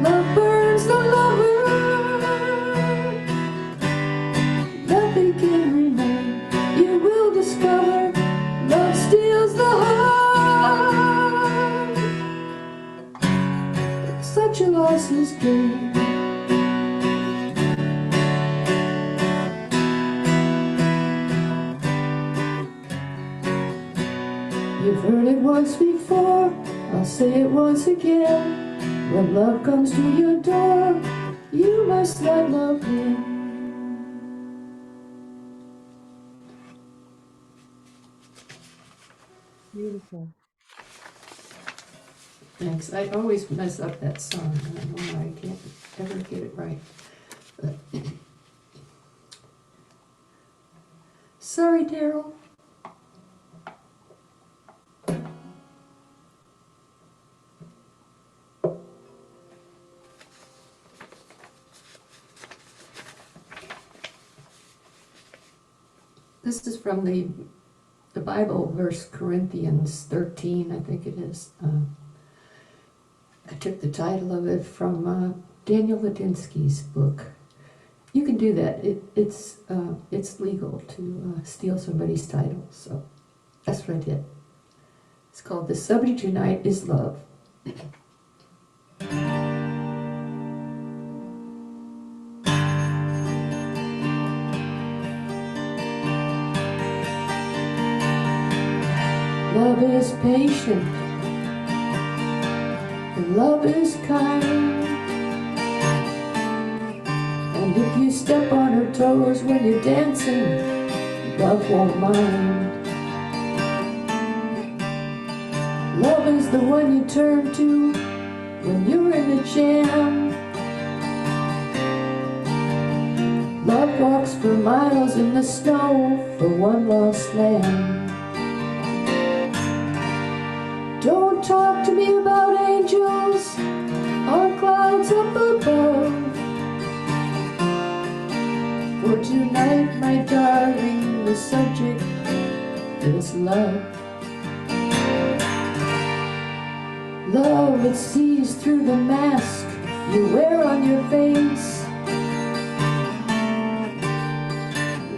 love burns the lover. Nothing can remain, you will discover. Love steals the heart, such a loss is gain. I'll say it once again. When love comes to your door, you must let love in. Beautiful. Thanks. I always mess up that song. I don't know why I can't ever get it right. But sorry, Daryl. This is from the Bible verse, Corinthians 13, I think it is. I took the title of it from Daniel Ladinsky's book. You can do that. It's legal to steal somebody's title, so that's what I did. It's called "The Subject Tonight is Love." Love is patient, and love is kind. And if you step on her toes when you're dancing, love won't mind. Love is the one you turn to when you're in a jam. Love walks for miles in the snow for one lost lamb. Don't talk to me about angels on clouds up above. For tonight, my darling, the subject is love. Love, it sees through the mask you wear on your face.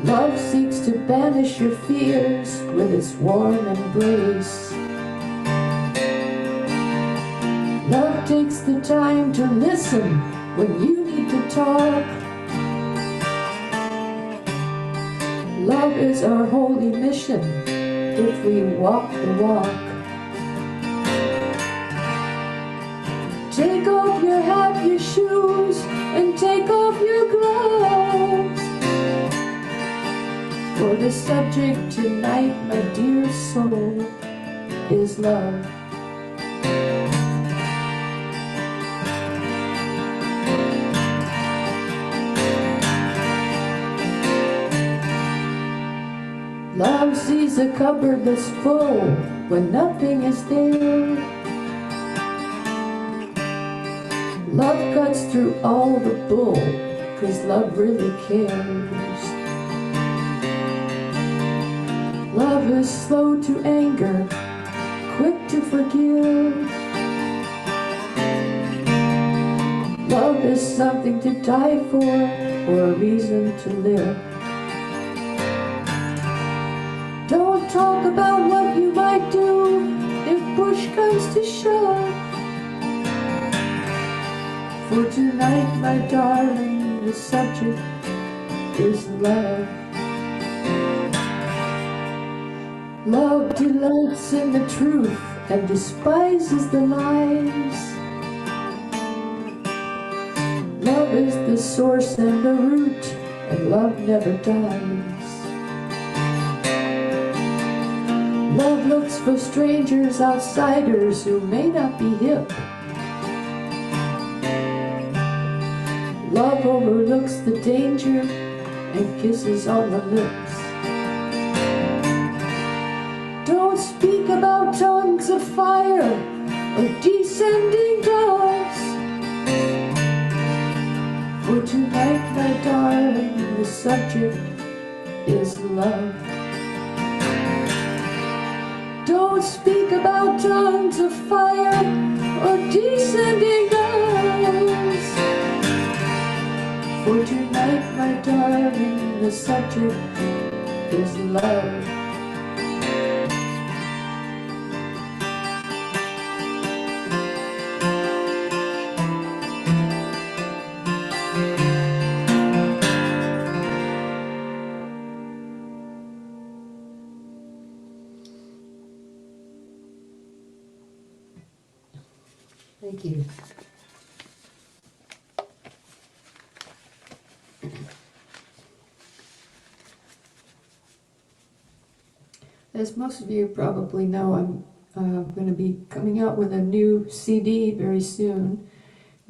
Love seeks to banish your fears with its warm embrace. Love takes the time to listen when you need to talk. Love is our holy mission if we walk the walk. Take off your hat, your shoes, and take off your gloves. For the subject tonight, my dear soul, is love. Love sees a cupboard that's full when nothing is there. Love cuts through all the bull, 'cause love really cares. Love is slow to anger, quick to forgive. Love is something to die for, or a reason to live. Don't talk about what you might do if push comes to shove. For tonight, my darling, the subject is love. Love delights in the truth and despises the lies. Love is the source and the root, and love never dies. Love looks for strangers, outsiders who may not be hip. Love overlooks the danger and kisses on the lips. Don't speak about tongues of fire or descending doves. For tonight, my darling, the subject is love. Don't speak about tongues of fire or descending doves. For tonight, my darling, the subject is love. Thank you. As most of you probably know, I'm going to be coming out with a new CD very soon.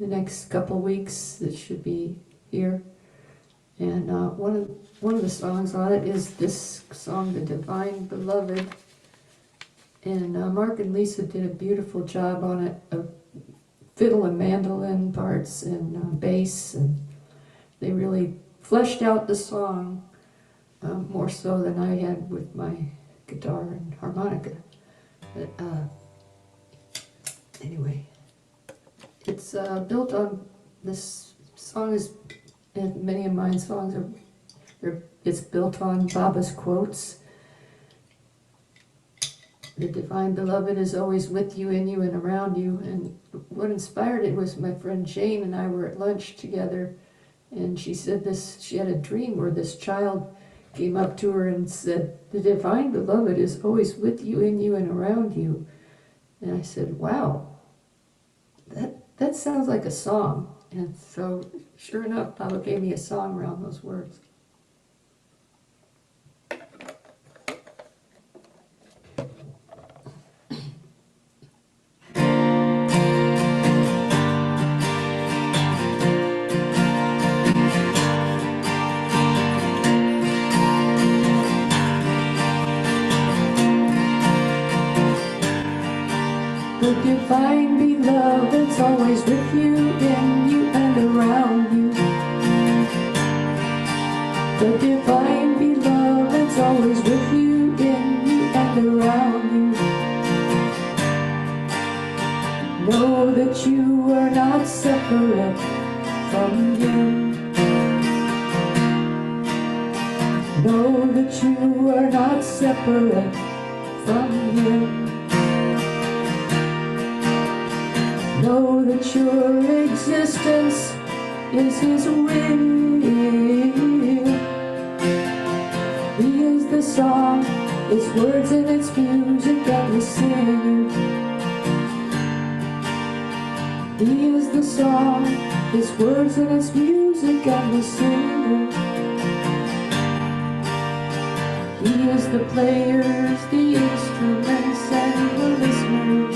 The next couple weeks, it should be here. And one of the songs on it is this song, "The Divine Beloved." And Mark and Lisa did a beautiful job on it of fiddle and mandolin parts and bass, and they really fleshed out the song more so than I had with my guitar and harmonica. But anyway, it's built on this song is, and many of my songs are. It's built on Baba's quotes. The divine beloved is always with you, in you, and around you. And what inspired it was my friend Jane and I were at lunch together, and she said this. She had a dream where this child came up to her and said, "The divine beloved is always with you, in you, and around you." And I said, "Wow, that sounds like a song." And so, sure enough, Baba gave me a song around those words. The divine beloved's always with you, in you, and around you. The divine beloved's always with you, in you, and around you. Know that you are not separate from Him. Know that you are not separate from Him. Know that your existence is His will. He is the song, its words and its music and the singer. He is the song, its words and its music and the singer. He is the players, the instruments, and the listeners.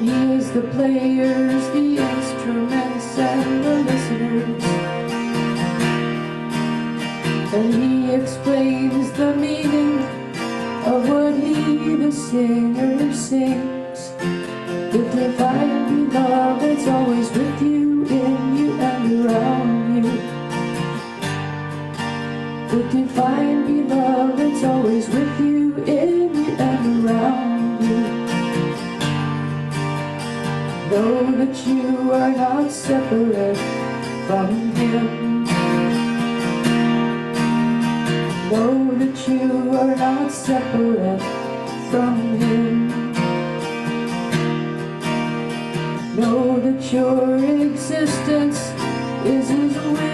He is the players, the instruments, and the listeners. And He explains the meaning of what He, the singer, sings. The divine beloved's always with you, in you, and around you. The divine beloved's always with you, in you, and around you. Know that you are not separate from Him. Know that you are not separate from Him. Know that your existence is His will.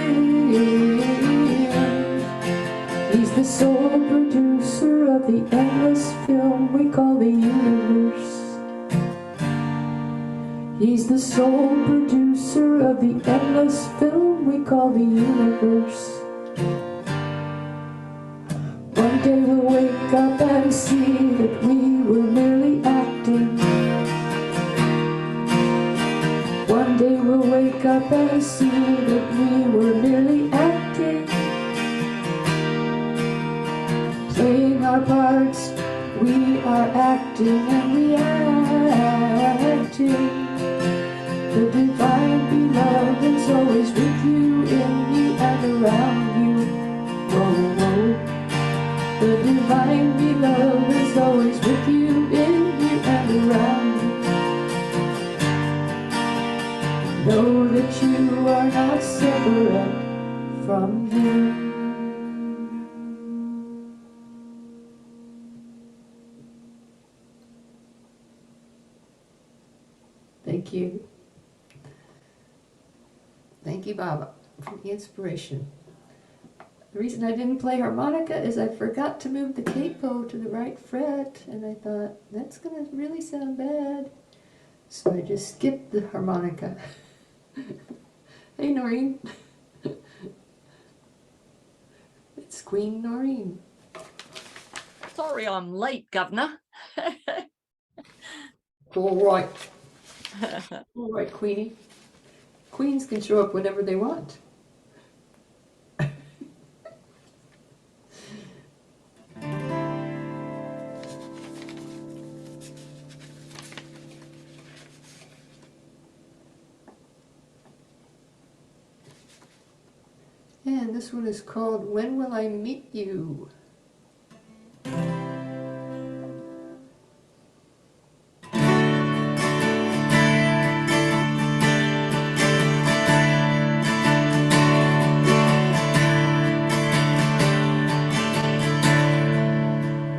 He's the sole producer of the endless film we call the universe. He's the sole producer of the endless film we call the universe. One day we'll wake up and see that we were merely acting. One day we'll wake up and see that we were merely acting. Playing our parts, we are acting and reacting. The divine beloved's always with you, in you, and around you. Whoa, whoa. The divine beloved's always with you, in you, and around you. Know that you are not separate from Him. Thank you. Thank you, Baba, for the inspiration. The reason I didn't play harmonica is I forgot to move the capo to the right fret, and I thought, that's gonna really sound bad. So I just skipped the harmonica. Hey Noreen, it's Queen Noreen. Sorry I'm late, Governor. All right, Queenie. Queens can show up whenever they want. And this one is called When Will I Meet You?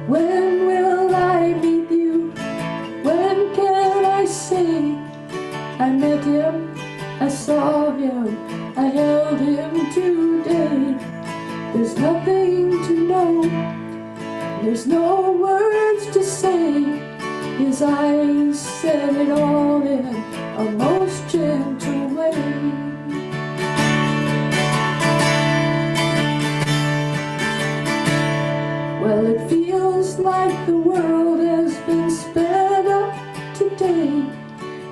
When will I meet you? When can I say I met him, I saw him, I held him today? There's nothing to know, there's no words to say. His eyes said it all in a most gentle way. Well, it feels like the world has been sped up today.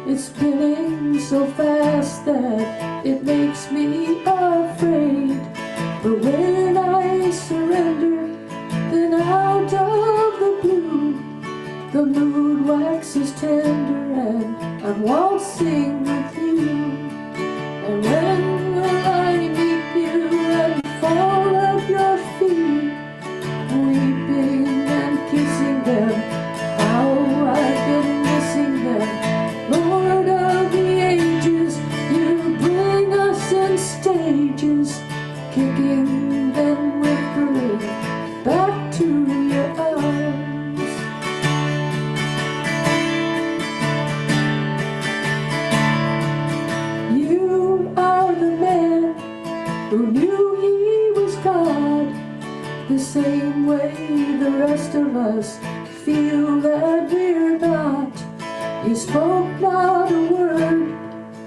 It's spinning so fast that it makes me afraid. But when I surrender, then out of the blue, the mood waxes tender and I'm waltzing with you. And when will I meet you and fall at your feet, weeping and kissing them? How I've been missing them. Lord of the ages, you bring us in stages, kicking then whimpering back to your arms. You are the man who knew he was God, the same way the rest of us feel that we're not. You spoke not a word,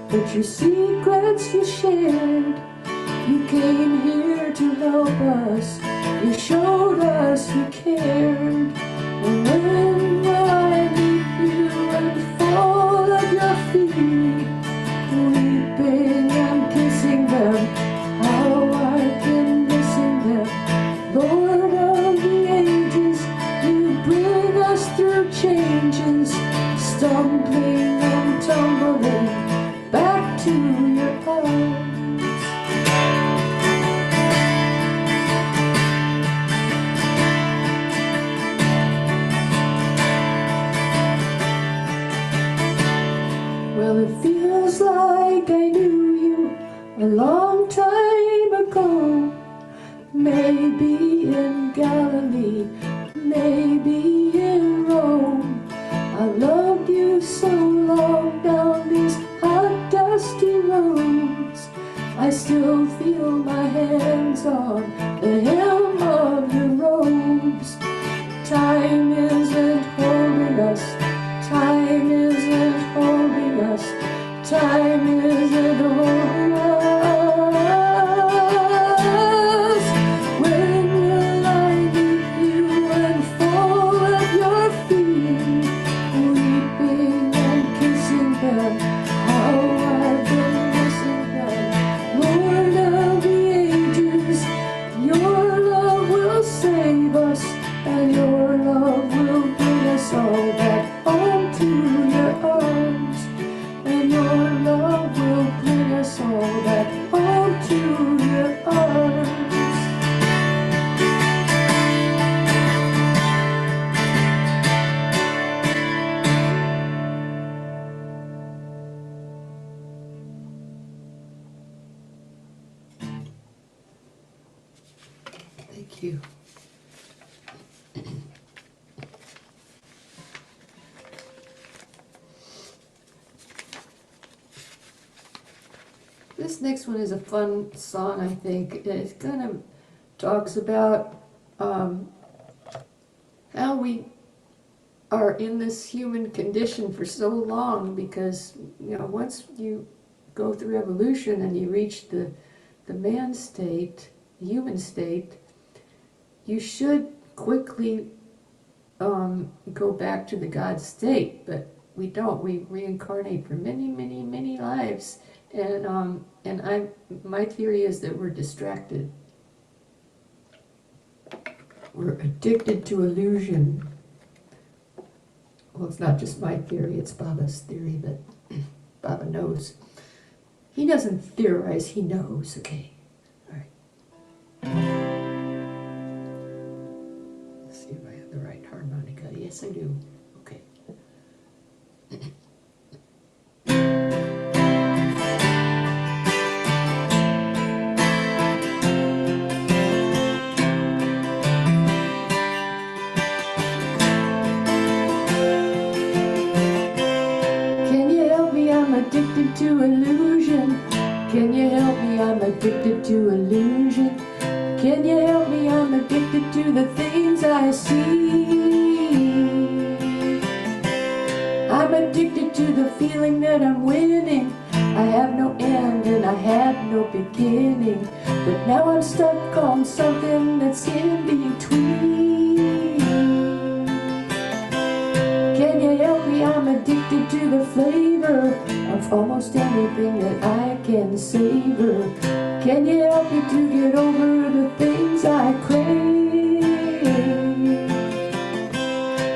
but your secrets you shared. You came here to help us, you showed us you cared. And when will I meet you and fall at your feet, weeping and kissing them? How I've been missing them. Lord of the ages, you bring us through changes, stumbling and tumbling back to your arms. Well, it feels like I knew you a long time ago. Maybe in Galilee, maybe in Rome. I loved you so long down these hot, dusty roads. I still feel my hands on the hem of your robes. Time isn't holding us, time isn't holding us, time isn't holding us. When will I meet you and fall at your feet, weeping and kissing them? How I've been missing them. Lord of the ages, your love will save us, and your love will bring us all back home to your arms. And your love will bring us all back home to your arms. Thank you. This next one is a fun song, I think. It's kind of talks about how we are in this human condition for so long because, once you go through evolution and you reach the man state, the human state, you should quickly go back to the God state, but we don't. We reincarnate for many, many, many lives, and my theory is that we're distracted. We're addicted to illusion. Well, it's not just my theory, it's Baba's theory, but Baba knows. He doesn't theorize, he knows, okay? All right. Let's see if I have the right harmonica. Yes, I do. Okay. Can you help me? I'm addicted to illusion. Can you help me? I'm addicted to illusion. Can you help me? I'm addicted to the things I see. I'm addicted to the feeling that I'm winning. I have no end and I had no beginning, but now I'm stuck on something that's in between. Can you help me? I'm addicted to the flavor of almost anything that I can savor. Can you help me to get over the things I crave?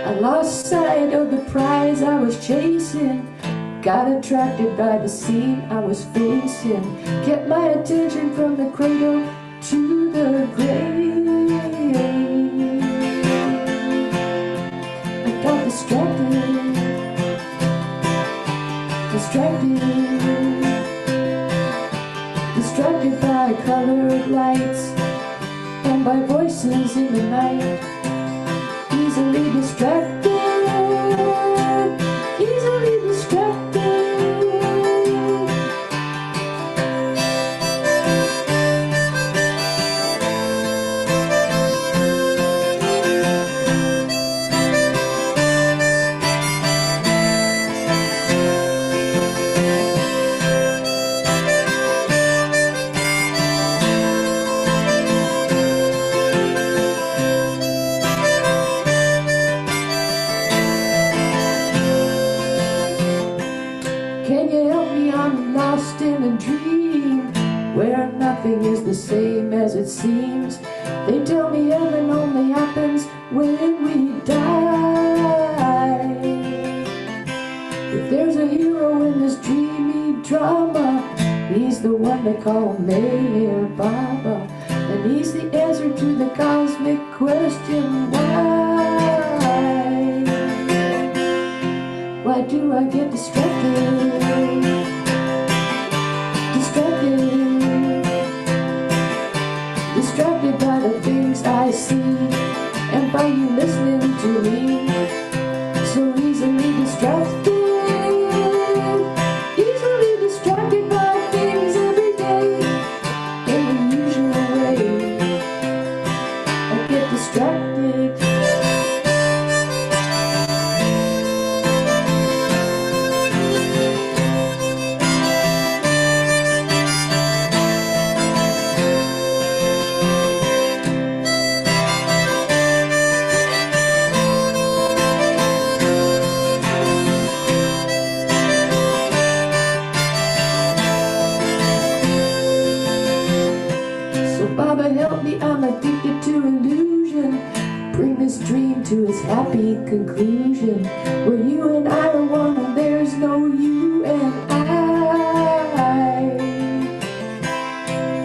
I lost sight of the prize I was chasing, got attracted by the scene I was facing, kept my attention from the cradle to the grave. I got distracted, distracted by colored lights and by voices in the night. Easily distracted, easily distracted. Can you help me? I'm lost in a dream where nothing is the same as it seems. They tell me heaven only happens when we die. If there's a hero in this dreamy drama, he's the one they call Mayor Baba, and he's the answer to the cosmic question why. Why do I get distracted? Distracted by the things I see, and by you listening to me. So easily distracted by things every day. In the usual way, I get distracted. So Baba help me, I'm addicted to illusion. Bring this dream to its happy conclusion, where you and I are one and there's no you and I.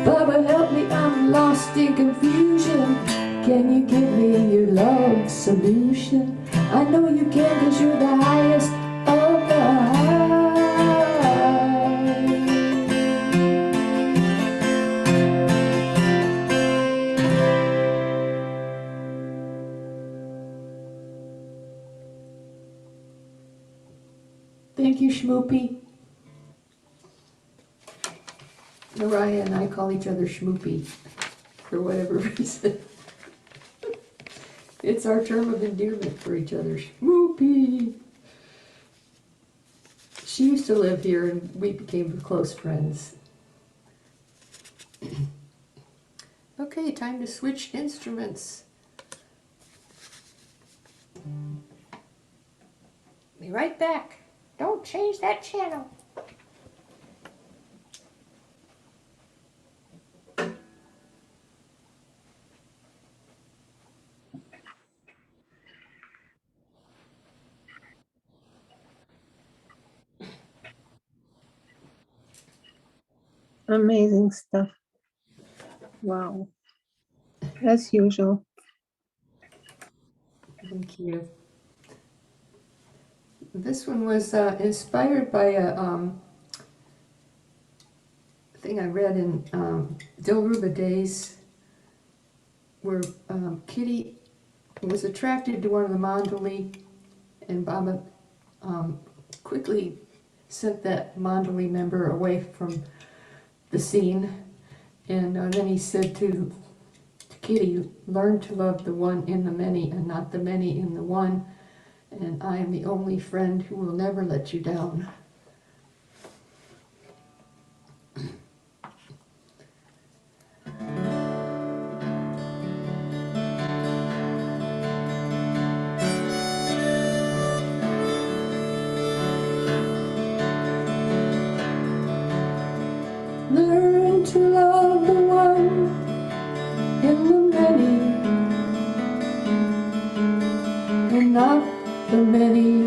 Baba help me, I'm lost in confusion. Can you give me your love solution? I know you can, 'cause you're the highest of the high. Thank you, Schmoopy. Mariah and I call each other Schmoopy. for whatever reason. It's our term of endearment for each other. Schmoopy. She used to live here and we became close friends. Okay, time to switch instruments. Be right back. Don't change that channel. Amazing stuff. Wow. As usual. Thank you. This one was inspired by a thing I read in Dilruba Days, where Kitty was attracted to one of the Mandali, and Baba quickly sent that Mandali member away from the scene. And then he said to Kitty, learn to love the one in the many and not the many in the one. And I am the only friend who will never let you down. Learn to love the one in the many and not the many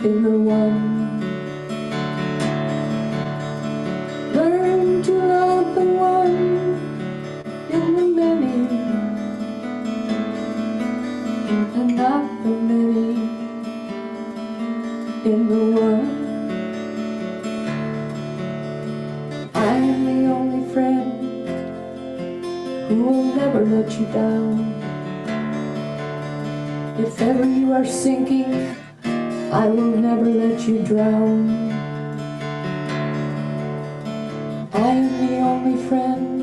in the one. Learn to love the one in the many and not the many in the one. I am the only friend who will never let you down. If ever you are sinking, I will never let you drown. I am the only friend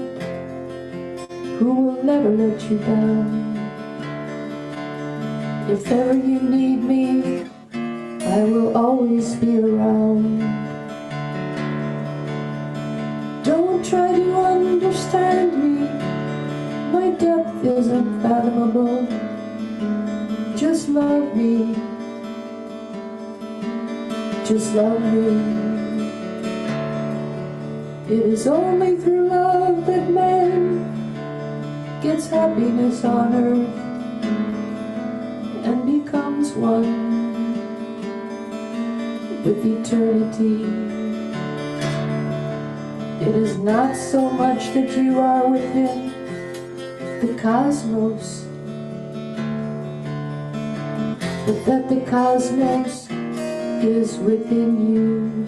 who will never let you down. If ever you need me, I will always be around. Don't try to understand me, my depth is unfathomable. Just love me, just love me. It is only through love that man gets happiness on earth and becomes one with eternity. It is not so much that you are within the cosmos, but that the cosmos is within you.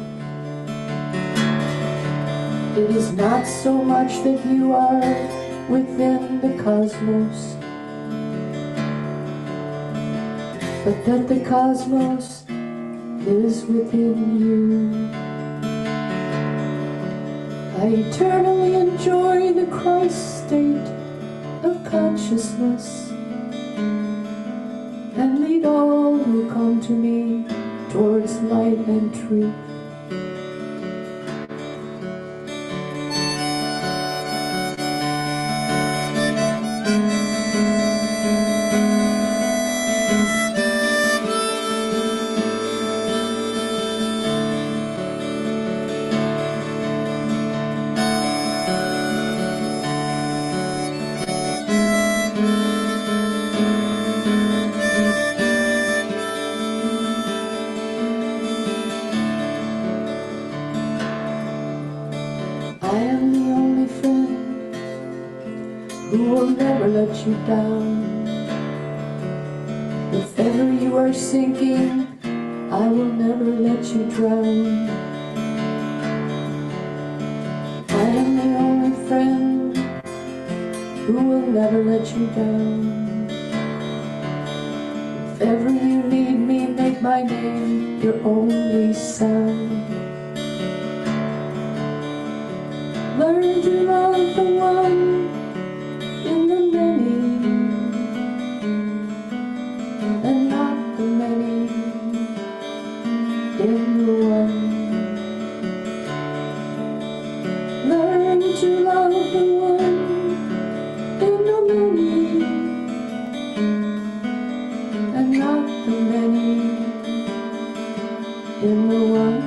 It is not so much that you are within the cosmos, but that the cosmos is within you. I eternally enjoy the Christ state of consciousness and lead all who come to me towards light and truth. I am the only friend who will never let you down. If ever you are sinking, I will never let you drown. I am the only friend who will never let you down. If ever you need me, make my name your only sound. Learn to love the one in the one. Learn to love the one in the many, and not the many in the one.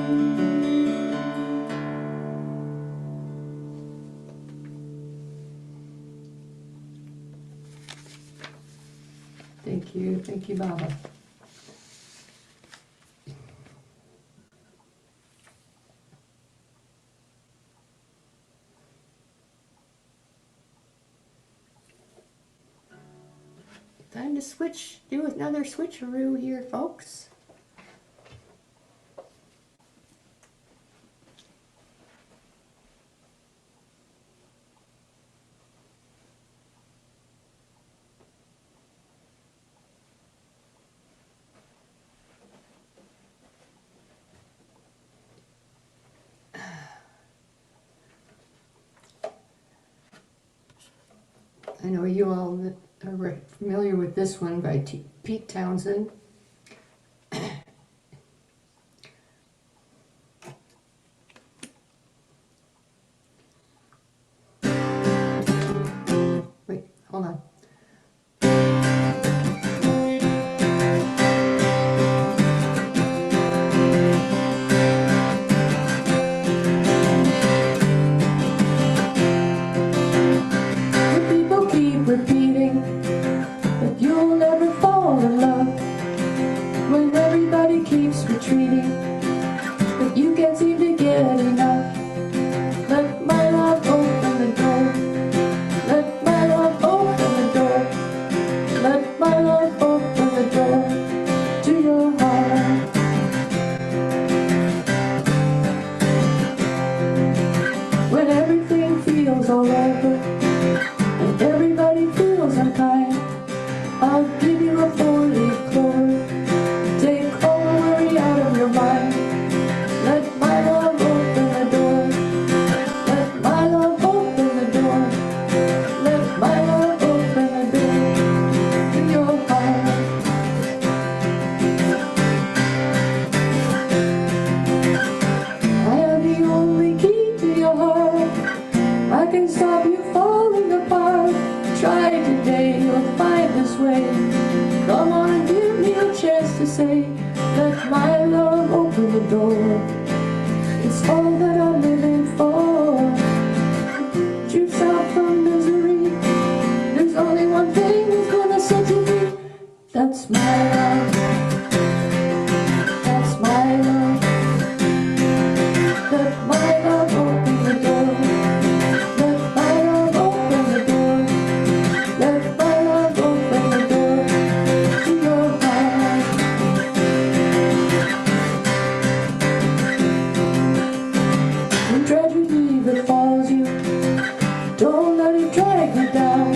Thank you, Baba. Time to switch, do another switcheroo here, folks. I know you all are familiar with this one by Pete Townsend. Wait, hold on. The people keep repeating that you'll never fall in love when everybody keeps retreating, but you can't seem to get enough. Let my love open the door. Let my love open the door. Let my love open the door to your heart. When everything feels all over and everybody feels unkind, I'll give you a four-leaf clover. Take all the worry out of your mind. Let my love open the door. Let my love open the door. Let my love open the door to your heart. I am the only key to your heart. I can stop you falling apart. Try today, you'll find this way. Come on and give me a chance to say, let my love open the door. It's all that I'm living for. Juice out from misery. There's only one thing that's gonna set you free. That's my love. That's my love. Let my love open the door. Let my love open the door. Let my love open the door to your heart. When tragedy befalls you, don't let it drag you down.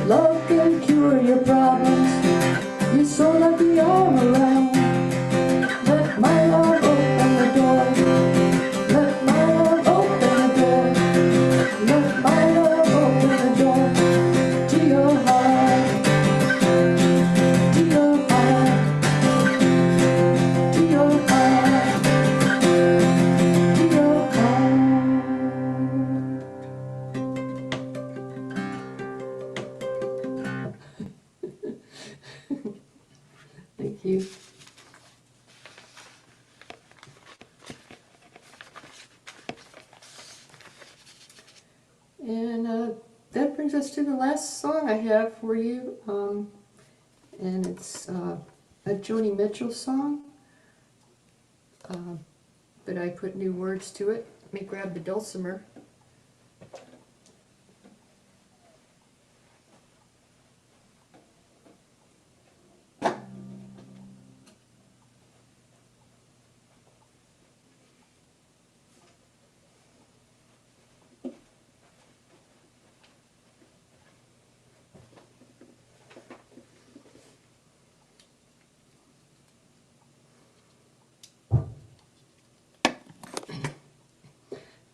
Love can cure your problems. You're so lucky I'm around. Let my love open the door. Let my love open the door. Let my love open the door to your heart. To your heart. To your heart. To your heart. Thank you. And that brings us to the last song I have for you. And it's a Joni Mitchell song. But I put new words to it. Let me grab the dulcimer.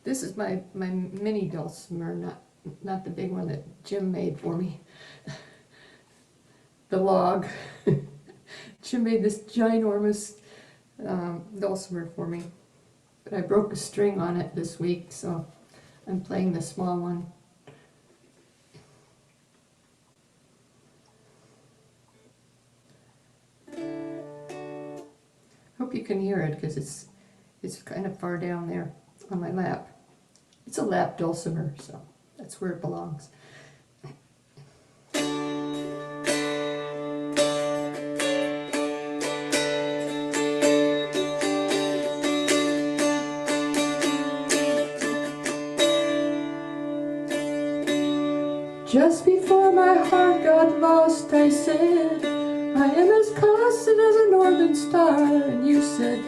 This is my mini dulcimer, not the big one that Jim made for me. The log. Jim made this ginormous dulcimer for me. But I broke a string on it this week, so I'm playing the small one. Hope you can hear it because it's kind of far down there on my lap. It's a lap dulcimer, so that's where it belongs. Just before my heart got lost, I said, I am as constant as a northern star. And you said,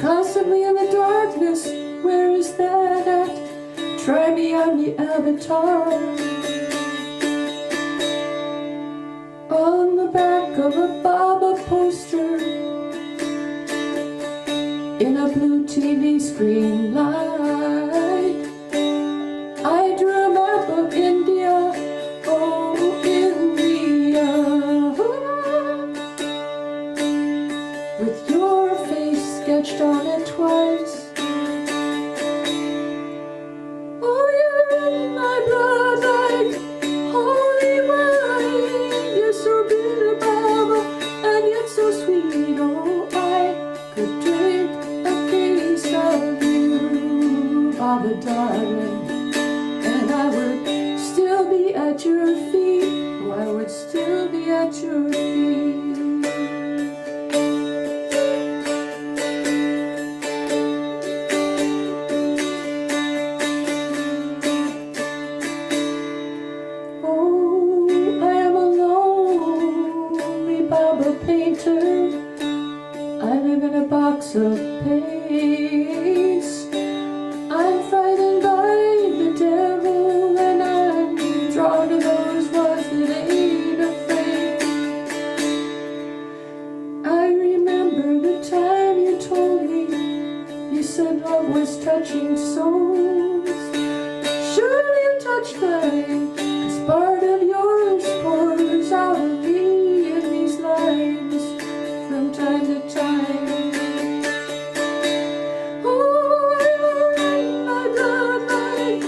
constantly in the darkness, where is that at? Try me on the avatar. On the back of a Baba poster, in a blue TV screen light, I drew a map of India, oh India, with your face sketched on it twice. Oh, you're in my blood like holy wine. You're so bitter, Baba, and yet so sweet. Oh, I could drink a case of you, Baba darling, and I would still be at your feet. Oh, I would still be at your feet. Oh, I am a lonely Baba painter. I live in a box of paints. I'm frightened by the devil, and I'm drawn to those ones that ain't afraid. I remember the time you told me, you said love was touching souls. Surely you touched mine, 'cause part of yours pours out of me in these lines from time to time. Oh, you're in my blood like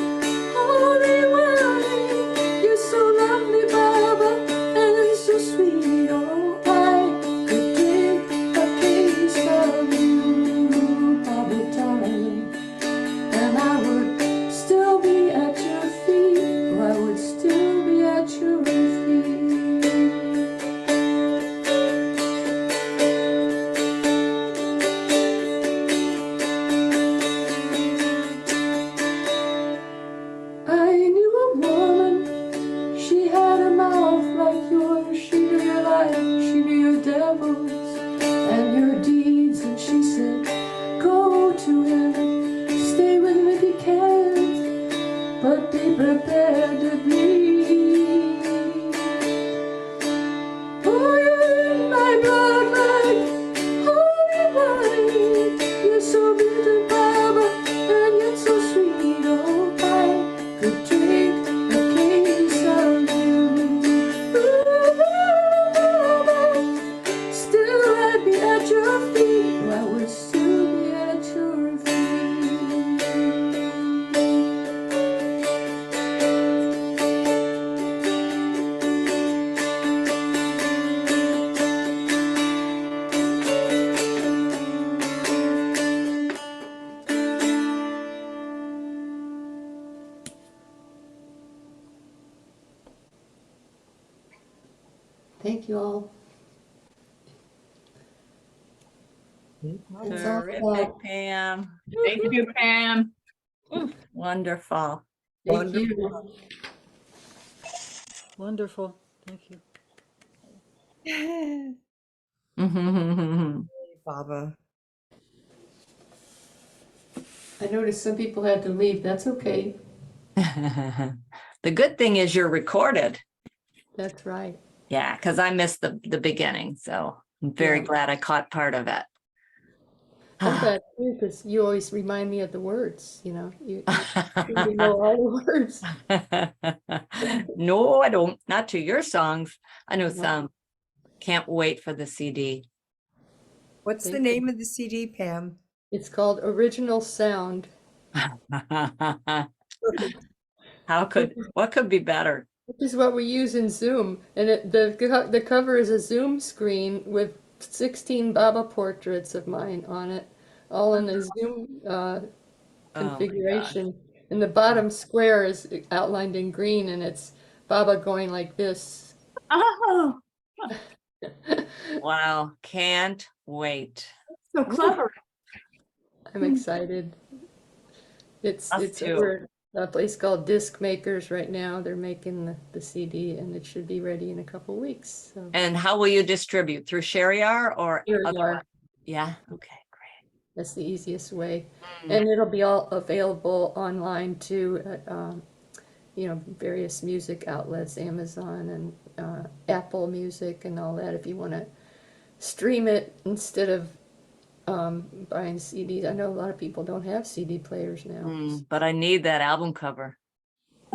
holy wine. You're so lovely, Baba, and so sweet. Oh, I could drink a case of you, Baba darling, and I would still be at your feet. Oh, I would still be at your feet. I knew a woman, she had a mouth like yours. She knew your life, she knew your devils and your deeds. And she said, go to him, stay with him if you can, but be prepared to bleed. Oh, you're in my blood like holy wine. You're so bitter, Baba, and yet so sweet. Oh, I could drink a case of you. Ooh, still I'd be at your feet. Oh, I would still be at your feet. Thank you all. That's all I Terrific, got. Pam. Thank you, Pam. Wonderful. Thank Wonderful. you. Wonderful. Thank you. Baba. I noticed some people had to leave. That's okay. The good thing is you're recorded. That's right. Yeah, because I missed the beginning, so I'm very Yeah. glad I caught part of it. I'm glad too, because you always remind me of the words, you know. You seem to know all the words. No, I don't. Not to your songs. I know No. some. Can't wait for the CD. What's the Thank you. name of the CD, Pam? It's called Original Sound. What could be better? Which is what we use in Zoom, and the cover is a Zoom screen with 16 Baba portraits of mine on it, all in a Zoom Oh my gosh. configuration. And the bottom square is outlined in green, and it's Baba going like this. Oh, Wow, can't wait. so clever. I'm excited. It's Us it's too. over at a place called Disc Makers right now. They're making the CD, and it should be ready in a couple weeks. So And how will you distribute? Through Shariar or here you otherwise? are. Yeah, okay, great. That's the easiest way. Mm. And it'll be all available online too at, various music outlets, Amazon and Apple Music and all that if you want to stream it instead of buying CDs. I know a lot of people don't have CD players now. But I need that album cover.